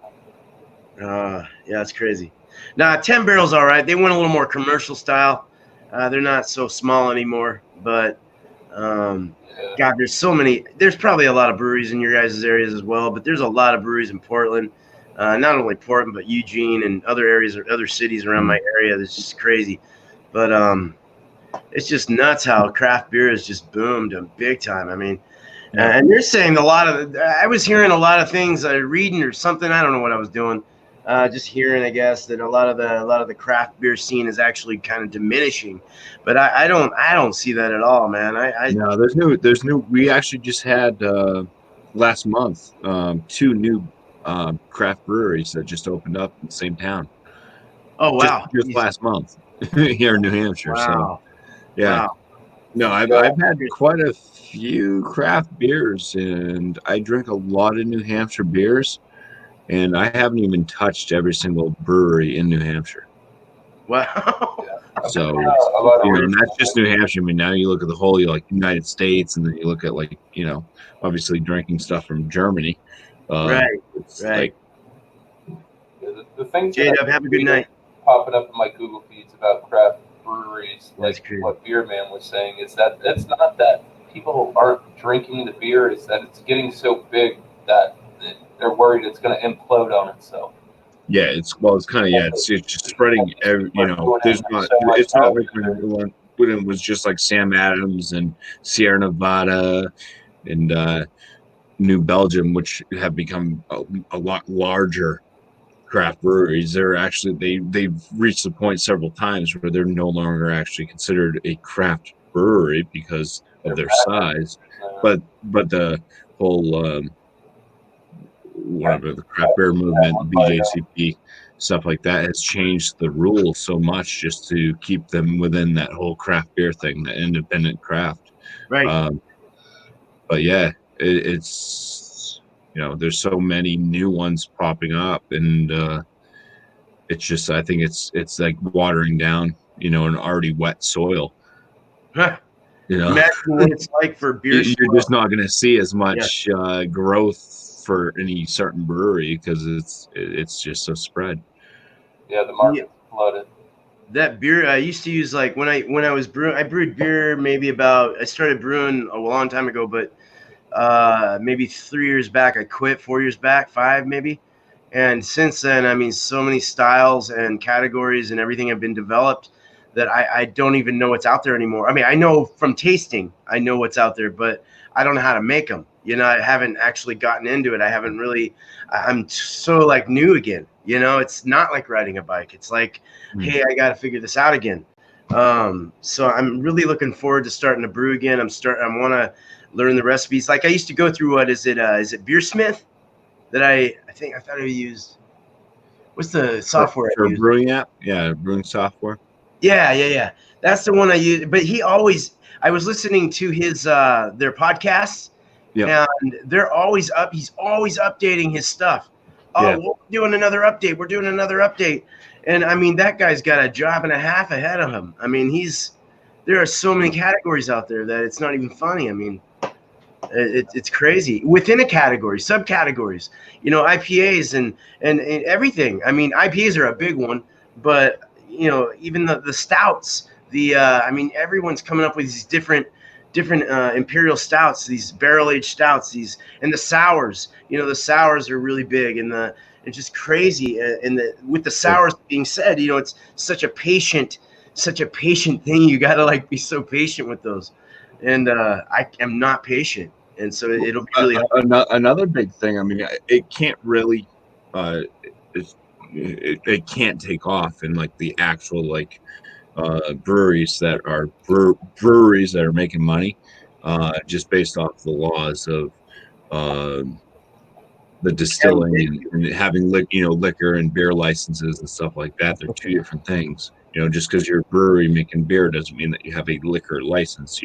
[SPEAKER 1] yeah, it's crazy. Nah, 10 Barrel's all right. They went a little more commercial style. They're not so small anymore. But God, there's probably a lot of breweries in your guys' areas as well, but there's a lot of breweries in Portland. Not only Portland, but Eugene and other areas or other cities around my area. That's just crazy. But it's just nuts how craft beer has just boomed big time. I mean, and they're saying I was hearing a lot of things, reading or something. I don't know what I was doing. Just hearing, I guess, that a lot of the craft beer scene is actually kind of diminishing. But I don't see that at all, man.
[SPEAKER 2] No, there's new. We actually just had last month 2 new craft breweries that just opened up in the same town.
[SPEAKER 1] Oh wow!
[SPEAKER 2] Just last month here in New Hampshire.
[SPEAKER 1] Wow.
[SPEAKER 2] So yeah.
[SPEAKER 1] Wow.
[SPEAKER 2] No, I've had quite a few craft beers, and I drink a lot of New Hampshire beers, and I haven't even touched every single brewery in New Hampshire.
[SPEAKER 1] Wow.
[SPEAKER 2] So not just New Hampshire. I mean, now you look at the whole United States, and then you look at obviously drinking stuff from Germany.
[SPEAKER 1] Right.
[SPEAKER 2] Like,
[SPEAKER 3] the thing.
[SPEAKER 1] J-Dub, have a good night.
[SPEAKER 3] Popping up in my Google feeds about craft breweries, like what Beer Man was saying, is that it's not that people aren't drinking the beer; it's that it's getting so big that they're worried it's going to implode on itself.
[SPEAKER 2] Yeah, it's kind of it's just spreading. There's not. It's not like when it was just like Sam Adams and Sierra Nevada and New Belgium, which have become a lot larger craft breweries. They're actually they've reached the point several times where they're no longer actually considered a craft brewery because of their size. But the whole whatever the craft beer movement, BJCP, stuff like that has changed the rules so much just to keep them within that whole craft beer thing, that independent craft.
[SPEAKER 1] Right.
[SPEAKER 2] But yeah, it's there's so many new ones popping up, and it's just I think it's like watering down an already wet soil.
[SPEAKER 1] Imagine what it's like for beer.
[SPEAKER 2] You're just not going to see as much growth for any certain brewery because it's just so spread.
[SPEAKER 3] Yeah, the market's flooded.
[SPEAKER 1] That beer I used to use, like when I was brewing, I brewed beer I started brewing a long time ago, but maybe 3 years back I quit, 4 years back, 5 maybe. And since then, I mean, so many styles and categories and everything have been developed that I don't even know what's out there anymore. I mean, I know from tasting, I know what's out there, but I don't know how to make them. I haven't actually gotten into it. I'm so new again. It's not like riding a bike. It's like, hey, I got to figure this out again. So I'm really looking forward to starting to brew again. I want to learn the recipes. Like I used to go through, is it Beersmith that I thought I used. What's the software?
[SPEAKER 2] For a brewing app? Yeah, brewing software.
[SPEAKER 1] Yeah. That's the one I use. But I was listening to his their podcasts. Yeah. And they're always he's always updating his stuff. Oh, we're doing another update. And I mean, that guy's got a job and a half ahead of him. I mean, there are so many categories out there that it's not even funny. I mean, it's crazy within a category, subcategories, IPAs and everything. I mean, IPAs are a big one, but even the stouts, I mean, everyone's coming up with these different imperial stouts, these barrel aged stouts, and the sours. The sours are really big, and it's just crazy. And with the sours being said, it's such a patient thing. You got to be so patient with those. And I am not patient, and so it'll be really hard.
[SPEAKER 2] Another big thing. I mean, it can't really, it can't take off in the actual breweries that are breweries that are making money, just based off the laws of the distilling and having liquor and beer licenses and stuff like that. They're two different things. Just because you're a brewery making beer doesn't mean that you have a liquor license.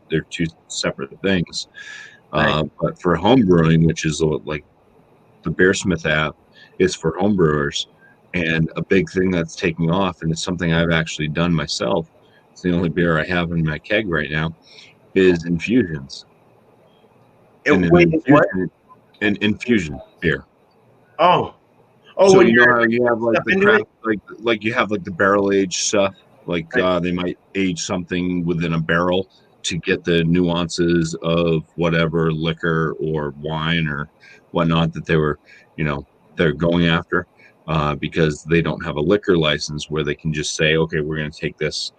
[SPEAKER 2] They're two separate things.
[SPEAKER 1] Right.
[SPEAKER 2] But for home brewing, which is like the Beersmith app, is for home brewers, and a big thing that's taking off, and it's something I've actually done myself. It's the only beer I have in my keg right now, is infusions. Infusion beer.
[SPEAKER 1] Oh,
[SPEAKER 2] so when you have the craft, you have the barrel aged stuff. Right. They might age something within a barrel to get the nuances of whatever liquor or wine or whatnot that they're going after, because they don't have a liquor license where they can just say, okay, we're going to take this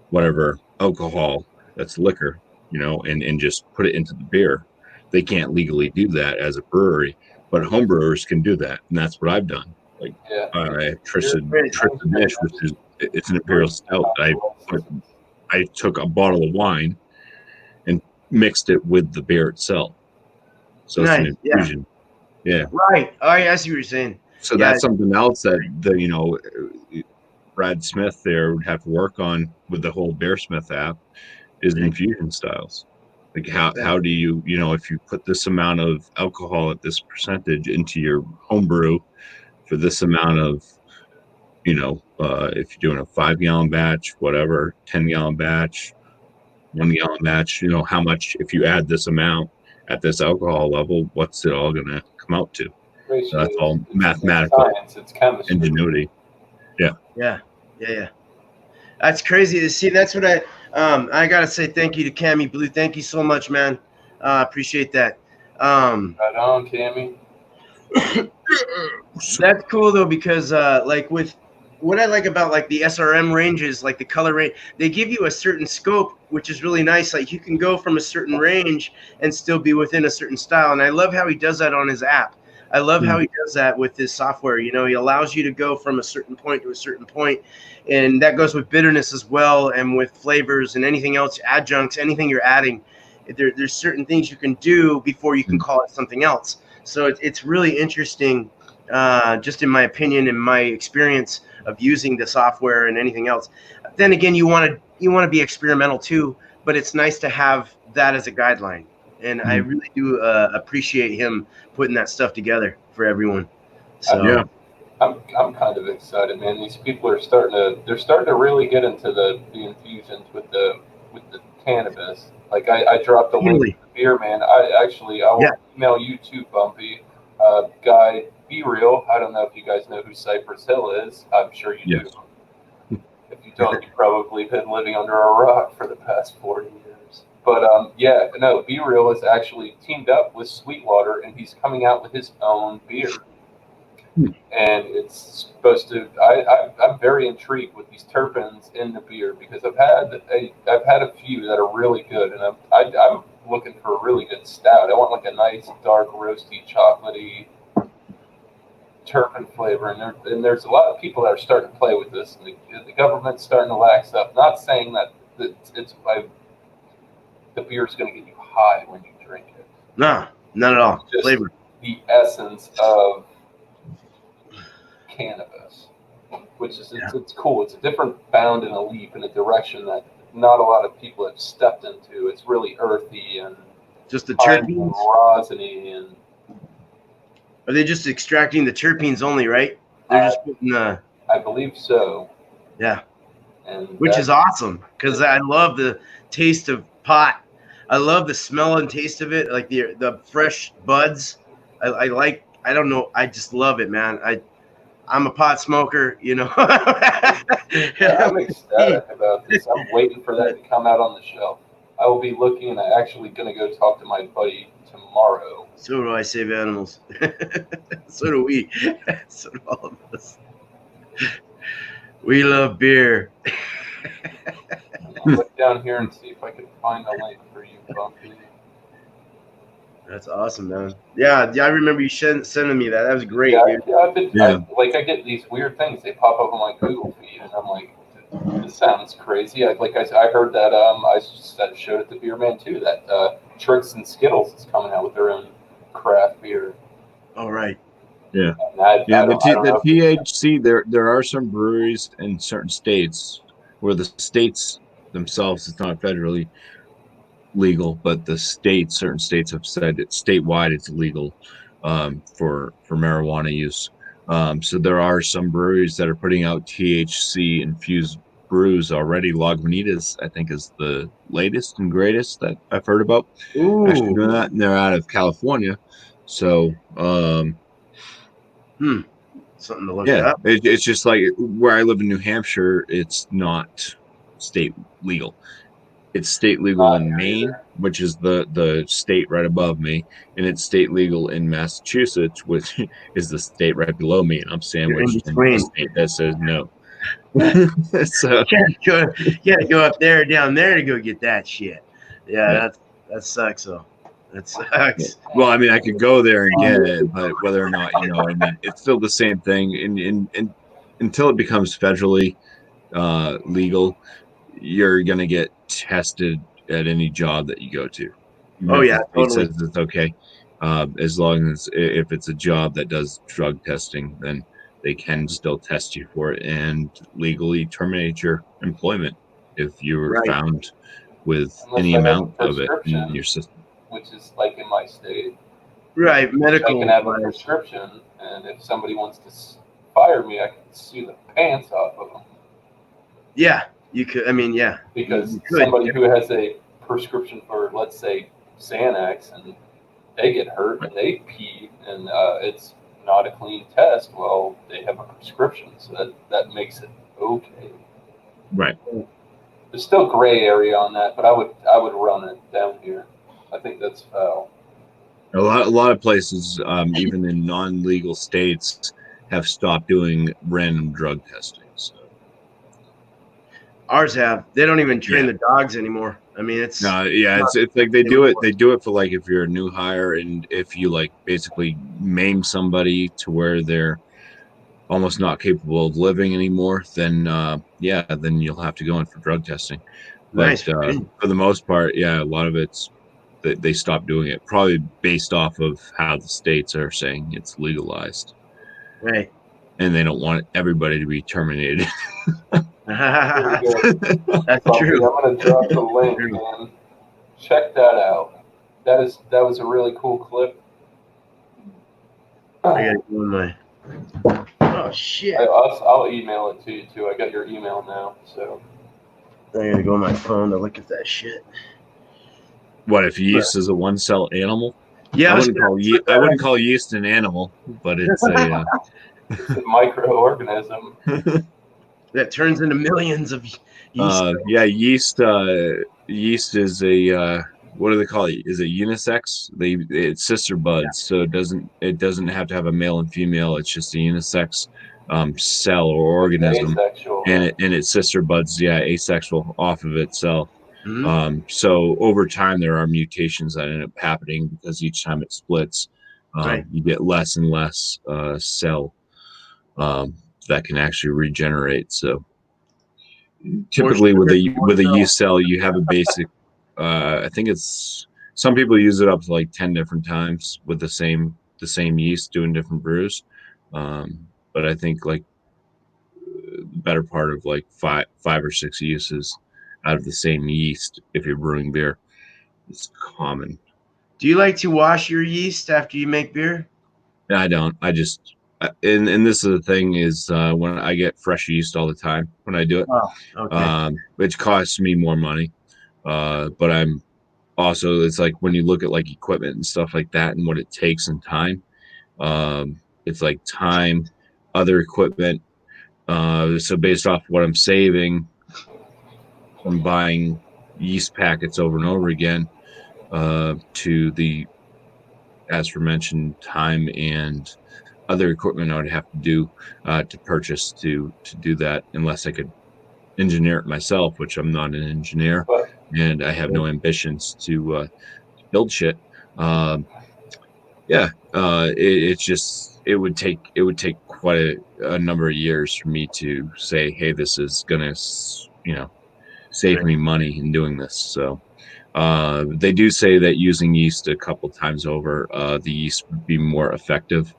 [SPEAKER 2] whatever alcohol that's liquor, and just put it into the beer. They can't legally do that as a brewery, but home brewers can do that, and that's what I've done. Tristan Dish, which is it's an imperial stout. I took a bottle of wine and mixed it with the beer itself. So nice. It's an infusion. Yeah.
[SPEAKER 1] Right. Oh, yeah, I see what you're saying.
[SPEAKER 2] So that's something else that Brad Smith there would have to work on with the whole Beersmith app is infusion styles. How do you, if you put this amount of alcohol at this percentage into your home brew for this amount of, if you're doing a 5-gallon batch, whatever, 10-gallon batch, 1-gallon batch, how much, if you add this amount at this alcohol level, what's it all going to come out to? So that's all mathematical
[SPEAKER 3] science, it's chemistry.
[SPEAKER 2] Ingenuity.
[SPEAKER 1] Yeah. That's crazy to see. That's what I got to say thank you to Cami Blue. Thank you so much, man. Appreciate that.
[SPEAKER 3] Right on, Cami.
[SPEAKER 1] That's cool, though, because with what I like about the SRM ranges, the color range, they give you a certain scope, which is really nice. You can go from a certain range and still be within a certain style. And I love how he does that on his app. I love how he does that with his software. He allows you to go from a certain point to a certain point. And that goes with bitterness as well, and with flavors and anything else, adjuncts, anything you're adding. There's certain things you can do before you can call it something else. So it's really interesting, just in my opinion and my experience of using the software and anything else. Then again, you want to be experimental too, but it's nice to have that as a guideline. And I really do appreciate him putting that stuff together for everyone. So
[SPEAKER 3] I'm kind of excited, man. These people are starting to really get into the infusions with the cannabis. I dropped a link to the beer, man. I will email you too, Bumpy. Guy, Be Real. I don't know if you guys know who Cypress Hill is. I'm sure you do. If you don't, you've probably been living under a rock for the past 40 years. But Be Real is actually teamed up with Sweetwater, and he's coming out with his own beer. And it's supposed to. I'm very intrigued with these terpenes in the beer because I've had a few that are really good, and I'm looking for a really good stout. I want a nice dark roasty chocolatey terpene flavor, and there's a lot of people that are starting to play with this. And the government's starting to lax up. Not saying that the beer is going to get you high when you drink it.
[SPEAKER 1] No, not at all.
[SPEAKER 3] Just
[SPEAKER 1] flavor.
[SPEAKER 3] The essence of cannabis, which is it's cool. It's a different bound and a leap in a direction that not a lot of people have stepped into. It's really earthy and
[SPEAKER 1] just the terpenes,
[SPEAKER 3] rosiny, and
[SPEAKER 1] are they just extracting the terpenes only, right? They're just putting
[SPEAKER 3] I believe so.
[SPEAKER 1] Yeah.
[SPEAKER 3] And
[SPEAKER 1] Which is awesome because I love the taste of pot. I love the smell and taste of it, like the fresh buds. I like. I don't know. I just love it, man. I'm a pot smoker, you know.
[SPEAKER 3] Yeah, I'm ecstatic about this. I'm waiting for that to come out on the shelf. I will be looking, and I'm actually going to go talk to my buddy tomorrow.
[SPEAKER 1] So do I save animals. So do we. So do all of us. We love beer.
[SPEAKER 3] I'll look down here and see if I can find a link for you, Bumpy.
[SPEAKER 1] That's awesome, man. Yeah, I remember you sending me that. That was great,
[SPEAKER 3] Yeah,
[SPEAKER 1] dude.
[SPEAKER 3] I get these weird things. They pop up on my Google feed, and I'm like, this sounds crazy. I heard that I showed it to Beer Man too. That Tricks and Skittles is coming out with their own craft beer.
[SPEAKER 1] All right.
[SPEAKER 2] Yeah.
[SPEAKER 3] The
[SPEAKER 2] THC. There are some breweries in certain states where the states themselves is not federally legal, but certain states have said it's statewide it's legal for marijuana use. So there are some breweries that are putting out THC infused brews already. Lagunitas, I think, is the latest and greatest that I've heard about.
[SPEAKER 1] Ooh.
[SPEAKER 2] Actually doing that, and they're out of California. So
[SPEAKER 1] something to look up.
[SPEAKER 2] It's just like where I live in New Hampshire, it's not state legal. It's state legal in Maine, which is the state right above me, and it's state legal in Massachusetts, which is the state right below me, and I'm sandwiched in the state that says no. So
[SPEAKER 1] you gotta go up there, down there to go get that shit. Yeah. That sucks though. That sucks.
[SPEAKER 2] Well, I mean, I could go there and get it, but whether or not, I mean, it's still the same thing. And until it becomes federally legal, you're gonna get tested at any job that you go to.
[SPEAKER 1] Oh yeah,
[SPEAKER 2] it says it's okay, as long as if it's a job that does drug testing, then they can still test you for it and legally terminate your employment if you were found with any amount of it in your system.
[SPEAKER 3] Which is like in my state.
[SPEAKER 1] Right, medical.
[SPEAKER 3] I can have a prescription, and if somebody wants to fire me, I can sue the pants off of them.
[SPEAKER 1] Yeah, you could. I mean, yeah.
[SPEAKER 3] Because somebody who has a prescription for, let's say, Xanax, and they get hurt and they pee, and it's not a clean test, well, they have a prescription, so that makes it okay.
[SPEAKER 2] Right.
[SPEAKER 3] There's still gray area on that, but I would run it down here. I think that's foul.
[SPEAKER 2] A lot of places, even in non-legal states, have stopped doing random drug testing. So.
[SPEAKER 1] Ours have. They don't even train the dogs anymore. I mean, it's
[SPEAKER 2] like they do it. They do it for like if you're a new hire and if you like basically maim somebody to where they're almost not capable of living anymore, then then you'll have to go in for drug testing. But for the most part, a lot of it's they stopped doing it, probably based off of how the states are saying it's legalized.
[SPEAKER 1] Right.
[SPEAKER 2] And they don't want everybody to be terminated.
[SPEAKER 1] That's true.
[SPEAKER 3] I'm going to drop the link, man. Check that out. That was a really cool clip.
[SPEAKER 1] I got to go in my... Oh, shit.
[SPEAKER 3] I'll email it to you, too. I got your email now, so...
[SPEAKER 1] I got to go on my phone to look at that shit.
[SPEAKER 2] What if yeast is a one-cell animal?
[SPEAKER 1] Yeah,
[SPEAKER 2] I wouldn't call yeast an animal, but it's a
[SPEAKER 3] it's a microorganism
[SPEAKER 1] that turns into millions of yeast.
[SPEAKER 2] Yeast is a what do they call it? Is it unisex? It's sister buds, so it doesn't have to have a male and female. It's just a unisex cell or organism,
[SPEAKER 3] asexual.
[SPEAKER 2] and its sister buds, asexual off of itself.
[SPEAKER 1] Mm-hmm.
[SPEAKER 2] So over time, there are mutations that end up happening because each time it splits, you get less and less cell that can actually regenerate. So typically with a yeast cell, you have a basic. I think it's some people use it up to like 10 different times with the same yeast doing different brews. But I think like the better part of like five or six uses out of the same yeast if you're brewing beer. It's common.
[SPEAKER 1] Do you like to wash your yeast after you make beer?
[SPEAKER 2] I don't. I just and this is the thing is when I get fresh yeast all the time when I do it,
[SPEAKER 1] Oh, okay.
[SPEAKER 2] which costs me more money. But I'm also, it's like when you look at like equipment and stuff like that and what it takes in time, it's like time, other equipment. So based off what I'm saving from buying yeast packets over and over again, to the, as for mentioned, time and other equipment I would have to do to purchase to do that, unless I could engineer it myself, which I'm not an engineer,
[SPEAKER 3] But
[SPEAKER 2] and I have no ambitions to build shit. It's just it would take quite a number of years for me to say, hey, this is gonna save me money in doing this. So they do say that using yeast a couple times over, the yeast would be more effective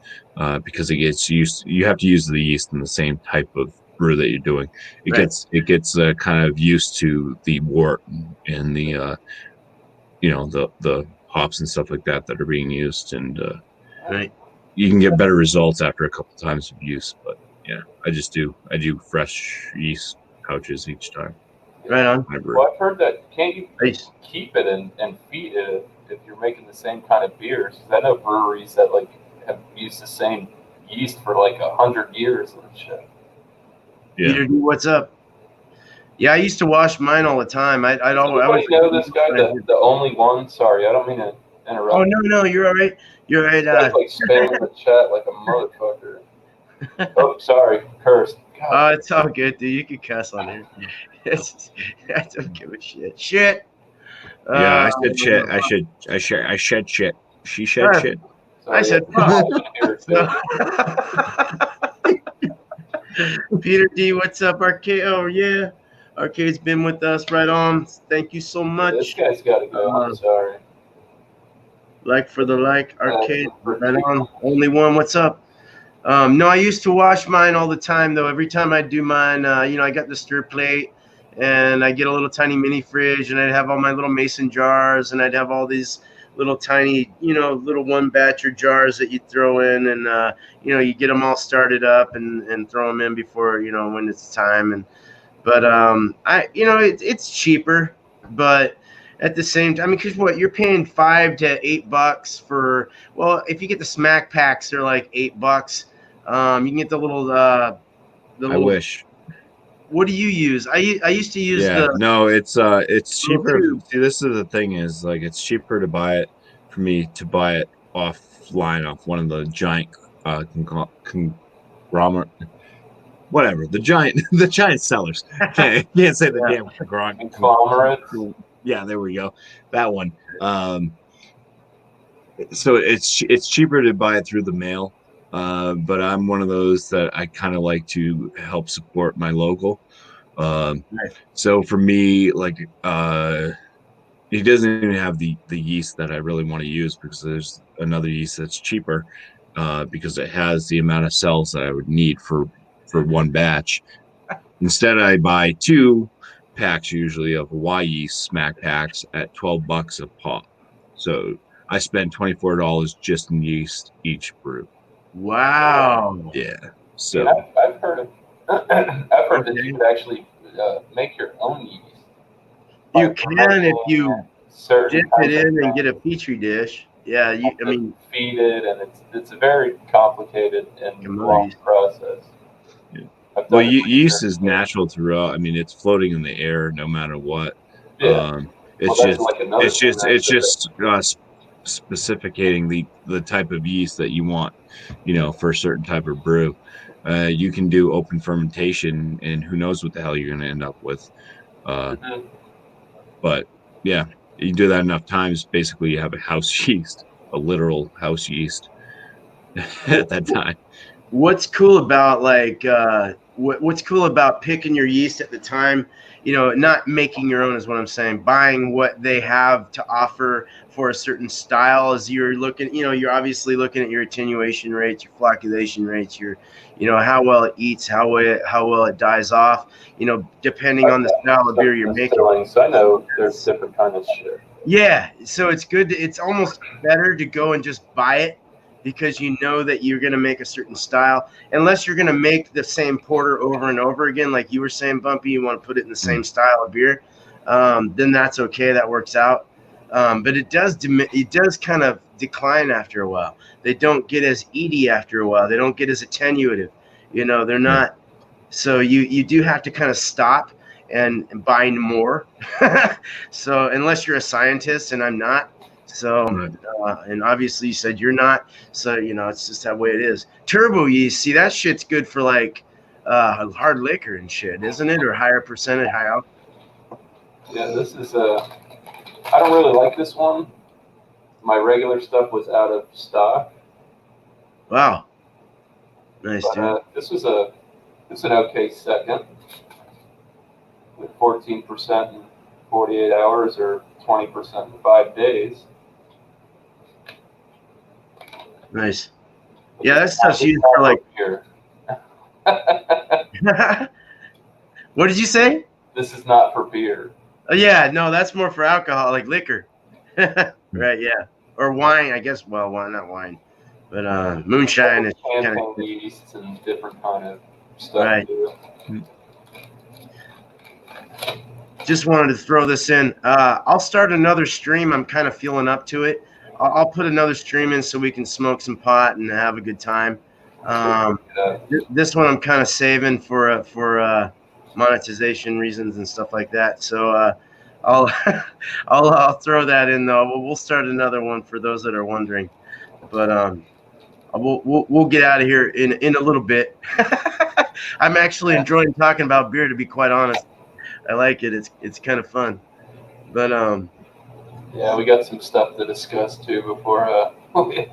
[SPEAKER 2] because it gets used. You have to use the yeast in the same type of brew that you're doing. It
[SPEAKER 1] Right.
[SPEAKER 2] gets kind of used to the wort and the the hops and stuff like that are being used, and
[SPEAKER 1] Right.
[SPEAKER 2] you can get better results after a couple times of use. But yeah, I do fresh yeast pouches each time.
[SPEAKER 1] Right on.
[SPEAKER 3] Well, I've heard that can't you
[SPEAKER 1] Nice.
[SPEAKER 3] keep it and feed it if you're making the same kind of beers? 'Cause I know breweries that like have used the same yeast for like 100 years and shit.
[SPEAKER 2] Yeah.
[SPEAKER 1] Peter D, what's up? Yeah, I used to wash mine all the time. I'd
[SPEAKER 3] Does
[SPEAKER 1] always.
[SPEAKER 3] anybody know this guy, the only one? Sorry, I don't mean to interrupt.
[SPEAKER 1] Oh no, you're all right. You're right.
[SPEAKER 3] Guy's like spamming the chat like a motherfucker. Oh, sorry, cursed. God.
[SPEAKER 1] It's all good, dude. You can cuss on here. I don't give a shit. Shit.
[SPEAKER 2] Yeah, I said shit. I shed shit. She shed
[SPEAKER 1] Right.
[SPEAKER 2] shit.
[SPEAKER 3] Sorry,
[SPEAKER 1] I said
[SPEAKER 3] yeah,
[SPEAKER 1] Peter D, what's up, Arcade? Oh yeah, Arcade's been with us. Right on. Thank you so
[SPEAKER 3] this
[SPEAKER 1] much.
[SPEAKER 3] guy's got to go. I'm sorry.
[SPEAKER 1] Like for the like, Arcade. Right on. Only one. What's up? No, I used to wash mine all the time though. Every time I do mine, I got the stir plate, and I get a little tiny mini fridge, and I'd have all my little mason jars, and I'd have all these little tiny, little one batcher jars that you throw in, and you get them all started up and throw them in before when it's time. But it's cheaper, but at the same time, because what you're paying $5 to $8 for. Well, if you get the smack packs, they're like $8. You can get the little.
[SPEAKER 2] I wish.
[SPEAKER 1] What do you use? I used to use
[SPEAKER 2] it's cheaper.
[SPEAKER 1] tube.
[SPEAKER 2] See, this is the thing is like it's cheaper to buy it for me to buy it offline off one of the giant conglomerate, whatever the giant sellers. Okay, can't say the damn
[SPEAKER 3] Conglomerate.
[SPEAKER 2] Yeah, there we go. That one. So it's cheaper to buy it through the mail. But I'm one of those that I kind of like to help support my local.
[SPEAKER 1] Nice.
[SPEAKER 2] So for me, like he doesn't even have the yeast that I really want to use, because there's another yeast that's cheaper because it has the amount of cells that I would need for one batch. Instead, I buy 2 packs usually of Y yeast smack packs at $12 a pop. So I spend $24 just in yeast each brew.
[SPEAKER 1] Wow.
[SPEAKER 2] Yeah. So
[SPEAKER 3] Yeah, I've heard that you could actually make your own yeast.
[SPEAKER 1] You can if you
[SPEAKER 3] certain
[SPEAKER 1] dip it in and get a petri dish. Yeah,
[SPEAKER 3] feed it, and it's a very complicated and long process.
[SPEAKER 2] Yeah. Well, yeast is natural throughout. I mean, it's floating in the air no matter what.
[SPEAKER 3] Yeah.
[SPEAKER 2] It's just specificating the type of yeast that you want, for a certain type of brew. You can do open fermentation, and who knows what the hell you're going to end up with. But yeah, you do that enough times, basically you have a house yeast, a literal house yeast at that time.
[SPEAKER 1] What's cool about what's cool about picking your yeast at the time, not making your own is what I'm saying, buying what they have to offer for a certain style, as you're looking, you're obviously looking at your attenuation rates, your flocculation rates, your, how well it eats, how well it dies off, depending on the style of beer you're making.
[SPEAKER 3] So I know there's different kind of shit.
[SPEAKER 1] Yeah, so it's good. It's almost better to go and just buy it because you know that you're going to make a certain style. Unless you're going to make the same porter over and over again, like you were saying, Bumpy, you want to put it in the same style of beer, then that's okay. That works out. But it does kind of decline after a while. They don't get as eaty after a while. They don't get as attenuative. You know, they're not. So you do have to kind of stop and buy more. So unless you're a scientist, and I'm not. So, and obviously you said you're not. So, you know, it's just that way it is. Turbo yeast, see, that shit's good for like hard liquor and shit, isn't it? Or higher percentage, high alcohol.
[SPEAKER 3] Yeah, this is I don't really like this one. My regular stuff was out of stock.
[SPEAKER 1] Wow. Nice,
[SPEAKER 3] but,
[SPEAKER 1] dude.
[SPEAKER 3] This is an okay second with 14% in 48 hours or 20% in 5 days.
[SPEAKER 1] Nice. Yeah, that stuff's used for like. What did you say?
[SPEAKER 3] This is not for beer.
[SPEAKER 1] Oh, yeah, no, that's more for alcohol, like liquor. Right, yeah. Or wine, I guess. Well, wine, not wine. But moonshine is kind of
[SPEAKER 3] yeasts and different kind of stuff.
[SPEAKER 1] Right.
[SPEAKER 3] Too.
[SPEAKER 1] Just wanted to throw this in. I'll start another stream. I'm kind of feeling up to it. I'll put another stream in so we can smoke some pot and have a good time. This one I'm kind of saving for monetization reasons and stuff like that. So I'll throw that in though. We'll start another one for those that are wondering. But we'll get out of here in a little bit. I'm actually enjoying talking about beer, to be quite honest. I like it. It's kind of fun. But
[SPEAKER 3] yeah, we got some stuff to discuss too before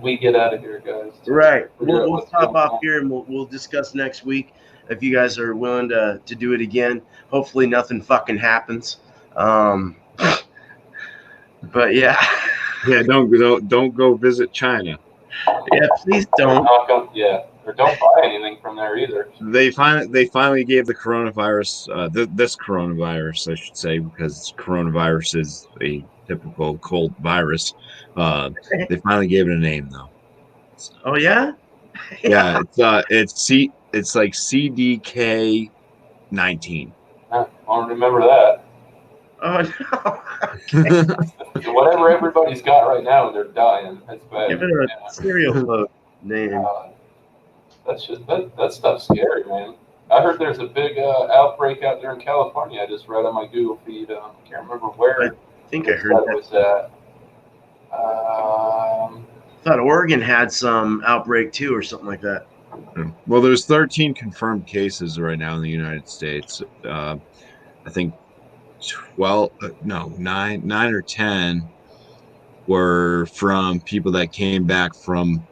[SPEAKER 3] we get out of here, guys.
[SPEAKER 1] Right. We'll stop off here and we'll discuss next week if you guys are willing to do it again. Hopefully nothing fucking happens. But yeah.
[SPEAKER 2] Yeah, don't go visit China.
[SPEAKER 1] Yeah, please don't.
[SPEAKER 3] Yeah, or don't buy anything from there either.
[SPEAKER 2] They finally gave the coronavirus, this coronavirus, I should say, because coronavirus is a typical cold virus. They finally gave it a name though. So,
[SPEAKER 1] oh yeah.
[SPEAKER 2] Yeah, it's like CDK 19.
[SPEAKER 3] I don't remember that.
[SPEAKER 1] Oh no.
[SPEAKER 3] Whatever everybody's got right now, they're dying. That's bad.
[SPEAKER 1] Give it a cereal float name.
[SPEAKER 3] That stuff's scary, man. I heard there's a big outbreak out there in California. I just read on my Google feed. I can't remember where.
[SPEAKER 1] I think I heard that.
[SPEAKER 3] Was at.
[SPEAKER 1] I thought Oregon had some outbreak too, or something like that.
[SPEAKER 2] Well, there's 13 confirmed cases right now in the United States. I think 9 or 10 were from people that came back from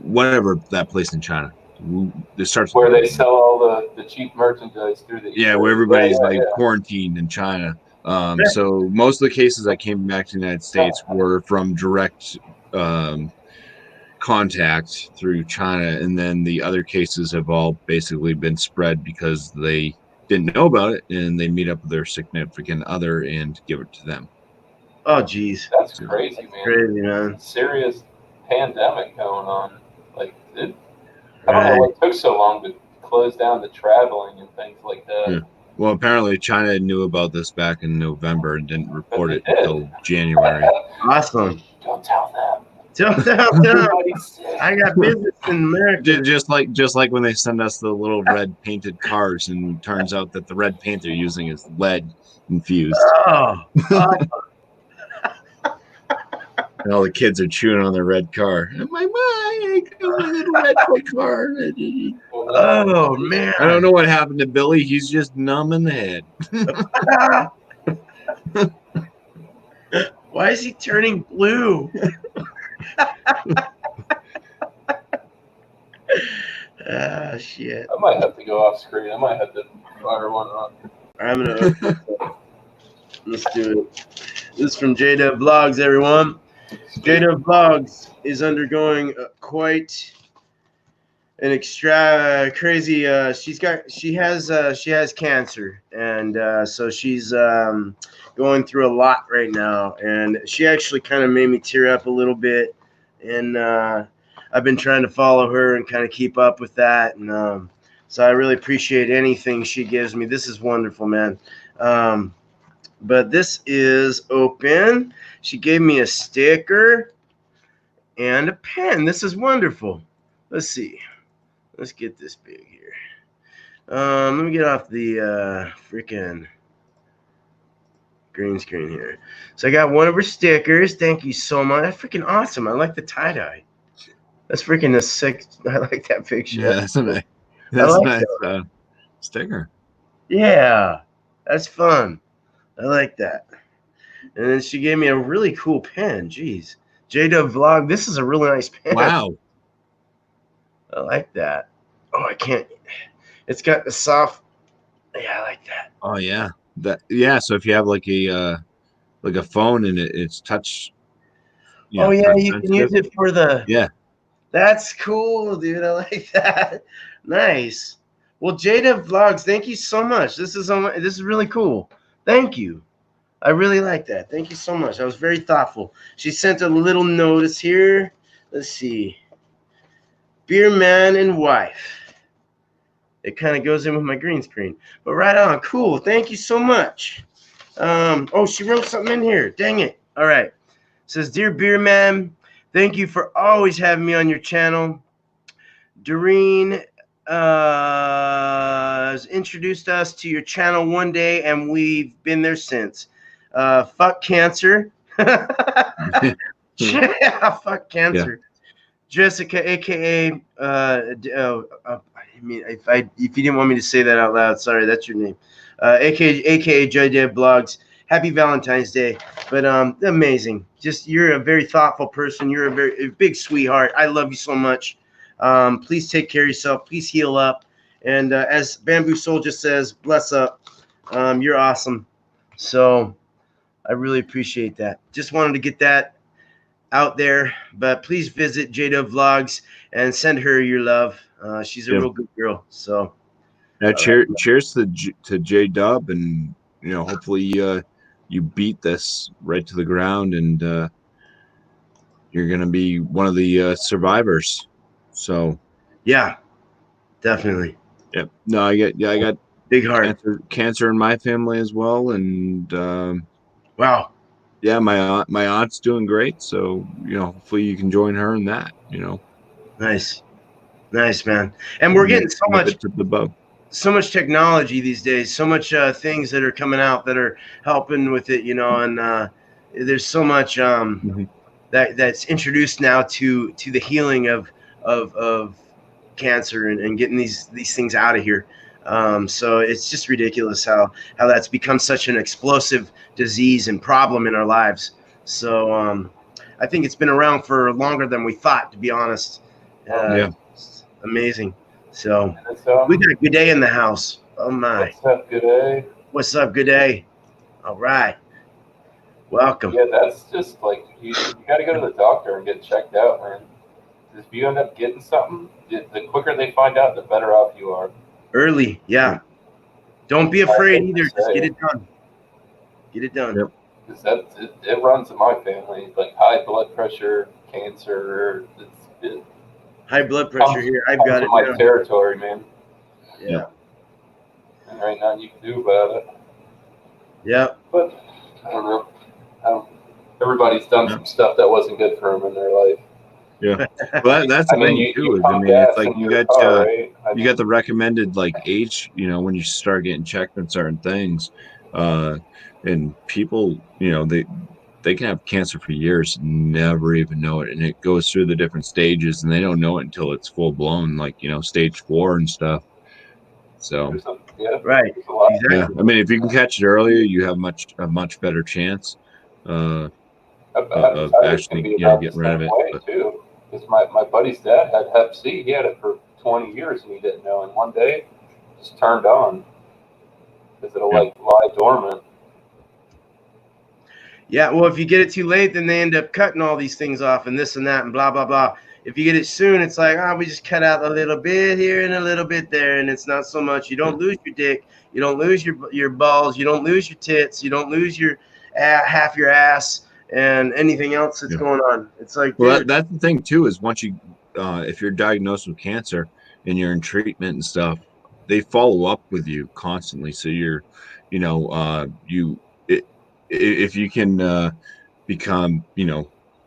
[SPEAKER 2] whatever that place in China. It starts
[SPEAKER 3] where they sell all the cheap merchandise through the
[SPEAKER 2] where everybody's quarantined in China. So most of the cases that came back to the United States were from direct contact through China, and then the other cases have all basically been spread because they didn't know about it and they meet up with their significant other and give it to them.
[SPEAKER 1] Oh geez,
[SPEAKER 3] that's crazy, man.
[SPEAKER 1] Crazy, man.
[SPEAKER 3] Serious pandemic going on. Like I don't know what took so long to close down the traveling and things like that.
[SPEAKER 2] Yeah. Well, apparently China knew about this back in November and didn't report it until January.
[SPEAKER 1] Awesome.
[SPEAKER 3] Don't tell them.
[SPEAKER 1] Don't tell them. I got business in America.
[SPEAKER 2] Just like when they send us the little red painted cars, and it turns out that the red paint they're using is lead infused.
[SPEAKER 1] Oh.
[SPEAKER 2] And all the kids are chewing on their red car. I'm like, I got my little red car.
[SPEAKER 1] Oh man!
[SPEAKER 2] I don't know what happened to Billy. He's just numb in the head.
[SPEAKER 1] Why is he turning blue? Ah, shit.
[SPEAKER 3] I might have to go off screen. I might have to fire one on.
[SPEAKER 1] Let's do it. This is from JDub Vlogs, everyone. JDub Vlogs is undergoing quite an crazy. She has cancer, and so she's going through a lot right now. And she actually kind of made me tear up a little bit. and I've been trying to follow her and kind of keep up with that. And so I really appreciate anything she gives me. This is wonderful, man. But this is open. She gave me a sticker and a pen. This is wonderful. Let's see. Let's get this big here. Let me get off the freaking green screen here. So I got one of her stickers. Thank you so much. That's freaking awesome. I like the tie-dye. That's freaking a sick. I like that picture.
[SPEAKER 2] Yeah, that's a nice sticker.
[SPEAKER 1] Yeah, that's fun. I like that. And then she gave me a really cool pen. Jeez. J-Dub Vlog. This is a really nice pen.
[SPEAKER 2] Wow.
[SPEAKER 1] I like that. Oh, I can't. It's got the soft. Yeah, I like that.
[SPEAKER 2] Oh yeah. So if you have like a phone and it's touch.
[SPEAKER 1] Oh yeah,
[SPEAKER 2] touch
[SPEAKER 1] you can
[SPEAKER 2] sensitive.
[SPEAKER 1] use it for the.
[SPEAKER 2] Yeah.
[SPEAKER 1] That's cool, dude. I like that. Nice. Well, J-Dub Vlogs, thank you so much. This is really cool. Thank you. I really like that. Thank you so much. I was very thoughtful. She sent a little notice here. Let's see. Beer man and wife. It kind of goes in with my green screen. But right on. Cool. Thank you so much. Oh, she wrote something in here. Dang it. All right. It says, Dear Beer Man, thank you for always having me on your channel. Doreen has introduced us to your channel one day, and we've been there since. Fuck cancer. Yeah, fuck cancer. Yeah. Jessica, aka I mean, if you didn't want me to say that out loud, sorry, that's your name. aka J-Dub Vlogs. Happy Valentine's Day. But amazing. Just you're a very thoughtful person. You're a big sweetheart. I love you so much. Please take care of yourself. Please heal up. And as Bamboo Soul just says, bless up. You're awesome. So I really appreciate that. Just wanted to get that out there. But please visit J-Dub Vlogs and send her your love. She's a real good girl. So
[SPEAKER 2] now, cheers to J-Dub, and hopefully you beat this right to the ground, and you're gonna be one of the survivors. So
[SPEAKER 1] yeah, definitely.
[SPEAKER 2] Yep. No, I got
[SPEAKER 1] big heart
[SPEAKER 2] cancer in my family as well, and
[SPEAKER 1] wow.
[SPEAKER 2] Yeah, my aunt's doing great. So hopefully you can join her in that.
[SPEAKER 1] Nice, man. And we're getting so much technology these days, so much things that are coming out that are helping with it, and there's so much that's introduced now to the healing of cancer and getting these things out of here. So it's just ridiculous how that's become such an explosive disease and problem in our lives. So I think it's been around for longer than we thought, to be honest.
[SPEAKER 2] Yeah.
[SPEAKER 1] Amazing. So we got a good day in the house. Oh my.
[SPEAKER 3] What's up, good day?
[SPEAKER 1] What's up, good day? All right. Welcome.
[SPEAKER 3] Yeah, that's just like you got to go to the doctor and get checked out, man. If you end up getting something, the quicker they find out, the better off you are.
[SPEAKER 1] Early, yeah. Don't be afraid either. Just get it done. Get it done.
[SPEAKER 2] Yep.
[SPEAKER 3] Because it runs in my family, like high blood pressure, cancer.
[SPEAKER 1] High blood pressure here. I've got it.
[SPEAKER 3] My territory, man.
[SPEAKER 1] Yeah.
[SPEAKER 3] And right now, you can do about it.
[SPEAKER 1] Yeah.
[SPEAKER 3] But I don't know. Everybody's done some stuff that wasn't good for them in their life.
[SPEAKER 2] Yeah, well, that's the thing too. It's like you got the recommended age. When you start getting checked on certain things, and people, they can have cancer for years and never even know it, and it goes through the different stages, and they don't know it until it's full blown, stage 4 and stuff. So
[SPEAKER 1] right, exactly.
[SPEAKER 2] Yeah, I mean, if you can catch it earlier, you have a much better chance of actually getting rid of it.
[SPEAKER 3] Too. Because my buddy's dad had Hep C. He had it for 20 years and he didn't know. And one day, it just turned on because it'll lie dormant.
[SPEAKER 1] Yeah, well, if you get it too late, then they end up cutting all these things off and this and that and blah, blah, blah. If you get it soon, it's like, we just cut out a little bit here and a little bit there, and it's not so much. You don't lose your dick. You don't lose your balls. You don't lose your tits. You don't lose your half your ass. and anything else that's going on. It's like,
[SPEAKER 2] well, that's the thing too, is once you, if you're diagnosed with cancer and you're in treatment and stuff, they follow up with you constantly. So you're, if you can become,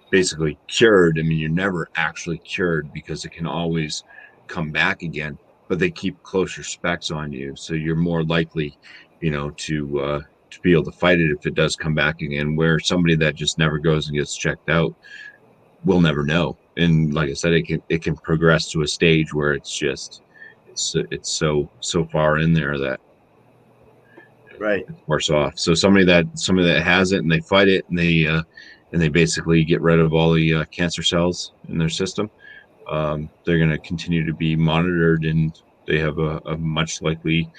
[SPEAKER 2] basically cured. I mean, you're never actually cured because it can always come back again, but they keep closer specs on you. So you're more likely, to be able to fight it if it does come back again, where somebody that just never goes and gets checked out will never know. And like I said, it can progress to a stage where it's so far in there that
[SPEAKER 1] right,
[SPEAKER 2] it's worse off. So somebody that has it and they fight it and they basically get rid of all the cancer cells in their system, they're going to continue to be monitored, and they have a much likely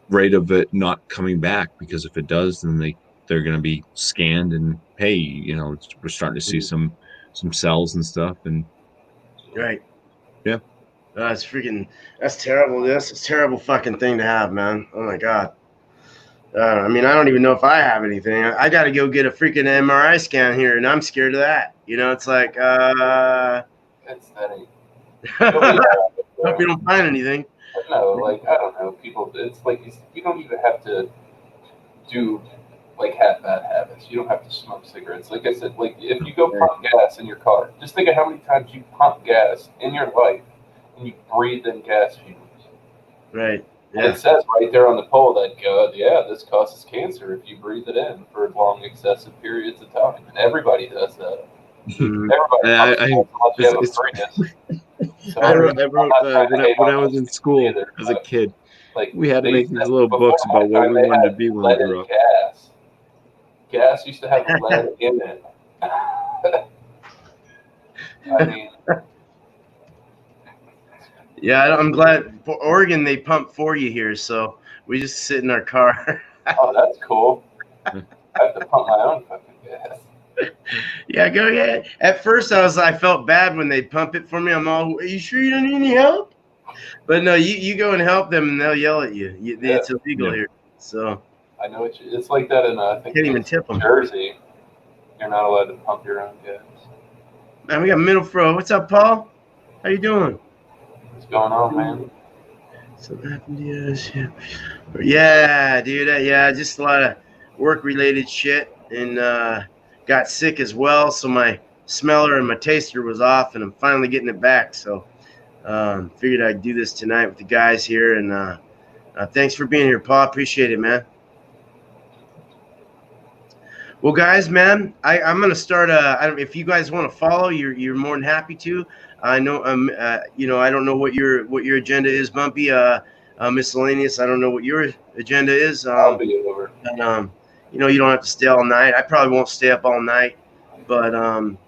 [SPEAKER 2] rate of it not coming back, because if it does, then they're going to be scanned and, hey, we're starting to see some cells and stuff. And
[SPEAKER 1] right.
[SPEAKER 2] Yeah.
[SPEAKER 1] That's terrible. That's a terrible fucking thing to have, man. Oh my God. I mean, I don't even know if I have anything. I got to go get a freaking MRI scan here, and I'm scared of that. It's like,
[SPEAKER 3] It's that
[SPEAKER 1] hope you don't find anything.
[SPEAKER 3] No, like, I don't know, people, it's like, you don't even have to do, like, have bad habits. You don't have to smoke cigarettes. Like I said, like, if you go pump gas in your car, just think of how many times you pump gas in your life and you breathe in gas fumes.
[SPEAKER 1] Right.
[SPEAKER 3] And
[SPEAKER 1] Yeah.
[SPEAKER 3] it says right there on the pole that, this causes cancer if you breathe it in for long, excessive periods of time. And everybody does that. Everybody
[SPEAKER 2] I wrote when I was in school as a kid.
[SPEAKER 3] Like,
[SPEAKER 2] we had to make these little books about what we wanted to be when we grew up.
[SPEAKER 3] Gas used to have lead in it. I mean,
[SPEAKER 1] yeah, I'm glad for Oregon they pump for you here, so we just sit in our car.
[SPEAKER 3] Oh, that's cool. I have to pump my own fucking gas.
[SPEAKER 1] Yeah, go ahead. At first, I felt bad when they pump it for me. I'm all, are you sure you don't need any help? But no, you go and help them, and they'll yell at you. It's illegal here. So
[SPEAKER 3] I know it's like that in I think
[SPEAKER 1] can't even tip them.
[SPEAKER 3] Jersey. You're not allowed to pump your own gas.
[SPEAKER 1] Man, we got Middle Fro. What's up, Paul? How you doing?
[SPEAKER 3] What's going on, man?
[SPEAKER 1] Something happened to you? Yeah, dude. Yeah, just a lot of work-related shit, and got sick as well. So my smeller and my taster was off, and I'm finally getting it back. So figured I'd do this tonight with the guys here, and thanks for being here, Paul. Appreciate it, man. Well, guys, man, I'm gonna start. If you guys want to follow, you're more than happy to. I know, I don't know what your agenda is, Bumpy. Miscellaneous. I don't know what your agenda is.
[SPEAKER 3] I'll be over.
[SPEAKER 1] And, you don't have to stay all night. I probably won't stay up all night, but I'm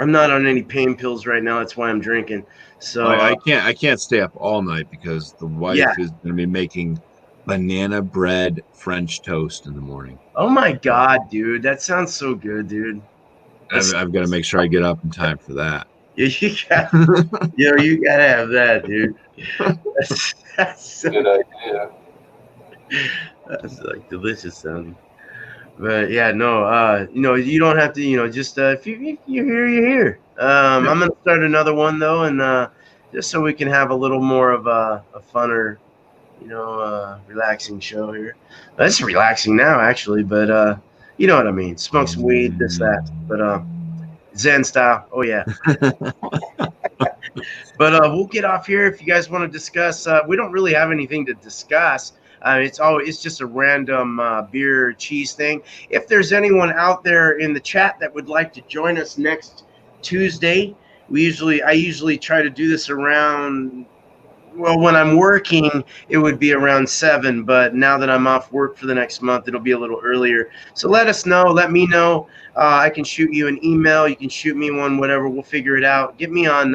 [SPEAKER 1] not on any pain pills right now. That's why I'm drinking. So
[SPEAKER 2] I can't stay up all night because the wife is going to be making banana bread French toast in the morning.
[SPEAKER 1] Oh my God, dude, that sounds so good, dude.
[SPEAKER 2] I've got to make sure I get up in time for that.
[SPEAKER 1] Yeah, you gotta have that, dude. That's
[SPEAKER 3] Good idea.
[SPEAKER 1] That's like delicious sounding. But yeah, no, you don't have to, just if you're here, you're here. I'm gonna start another one though, and just so we can have a little more of a funner, relaxing show here. It's relaxing now, actually, but you know what I mean. Smoke some weed, this, that, but Zen style. Oh yeah. But we'll get off here if you guys want to discuss. We don't really have anything to discuss. It's just a random beer cheese thing. If there's anyone out there in the chat that would like to join us next Tuesday, I usually try to do this around. Well, when I'm working, it would be around 7, but now that I'm off work for the next month, it'll be a little earlier. So let us know. Let me know. I can shoot you an email. You can shoot me one, whatever. We'll figure it out. Get me on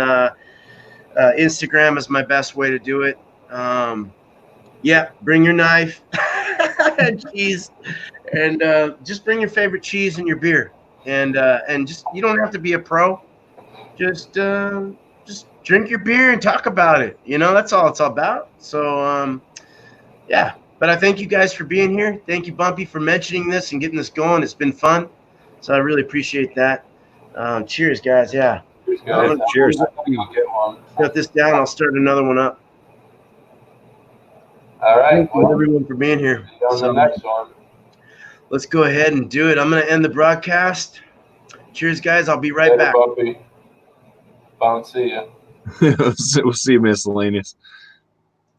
[SPEAKER 1] Instagram is my best way to do it. Bring your knife, cheese, and just bring your favorite cheese and your beer. And just, you don't have to be a pro. Just drink your beer and talk about it. That's all it's all about. So, But I thank you guys for being here. Thank you, Bumpy, for mentioning this and getting this going. It's been fun. So I really appreciate that. Cheers, guys. Yeah.
[SPEAKER 3] Cheers, guys.
[SPEAKER 2] Cheers.
[SPEAKER 3] I'm gonna go get one.
[SPEAKER 1] Shut this down. I'll start another one up.
[SPEAKER 3] All right.
[SPEAKER 1] Thank you,
[SPEAKER 3] Well,
[SPEAKER 1] everyone, for being here.
[SPEAKER 3] see you on the
[SPEAKER 1] So,
[SPEAKER 3] next one.
[SPEAKER 1] let's go ahead and do it. I'm going to end the broadcast. Cheers, guys. I'll be right
[SPEAKER 3] Later,
[SPEAKER 1] back.
[SPEAKER 3] Bumpy. Bye and see you.
[SPEAKER 2] We'll see you, miscellaneous.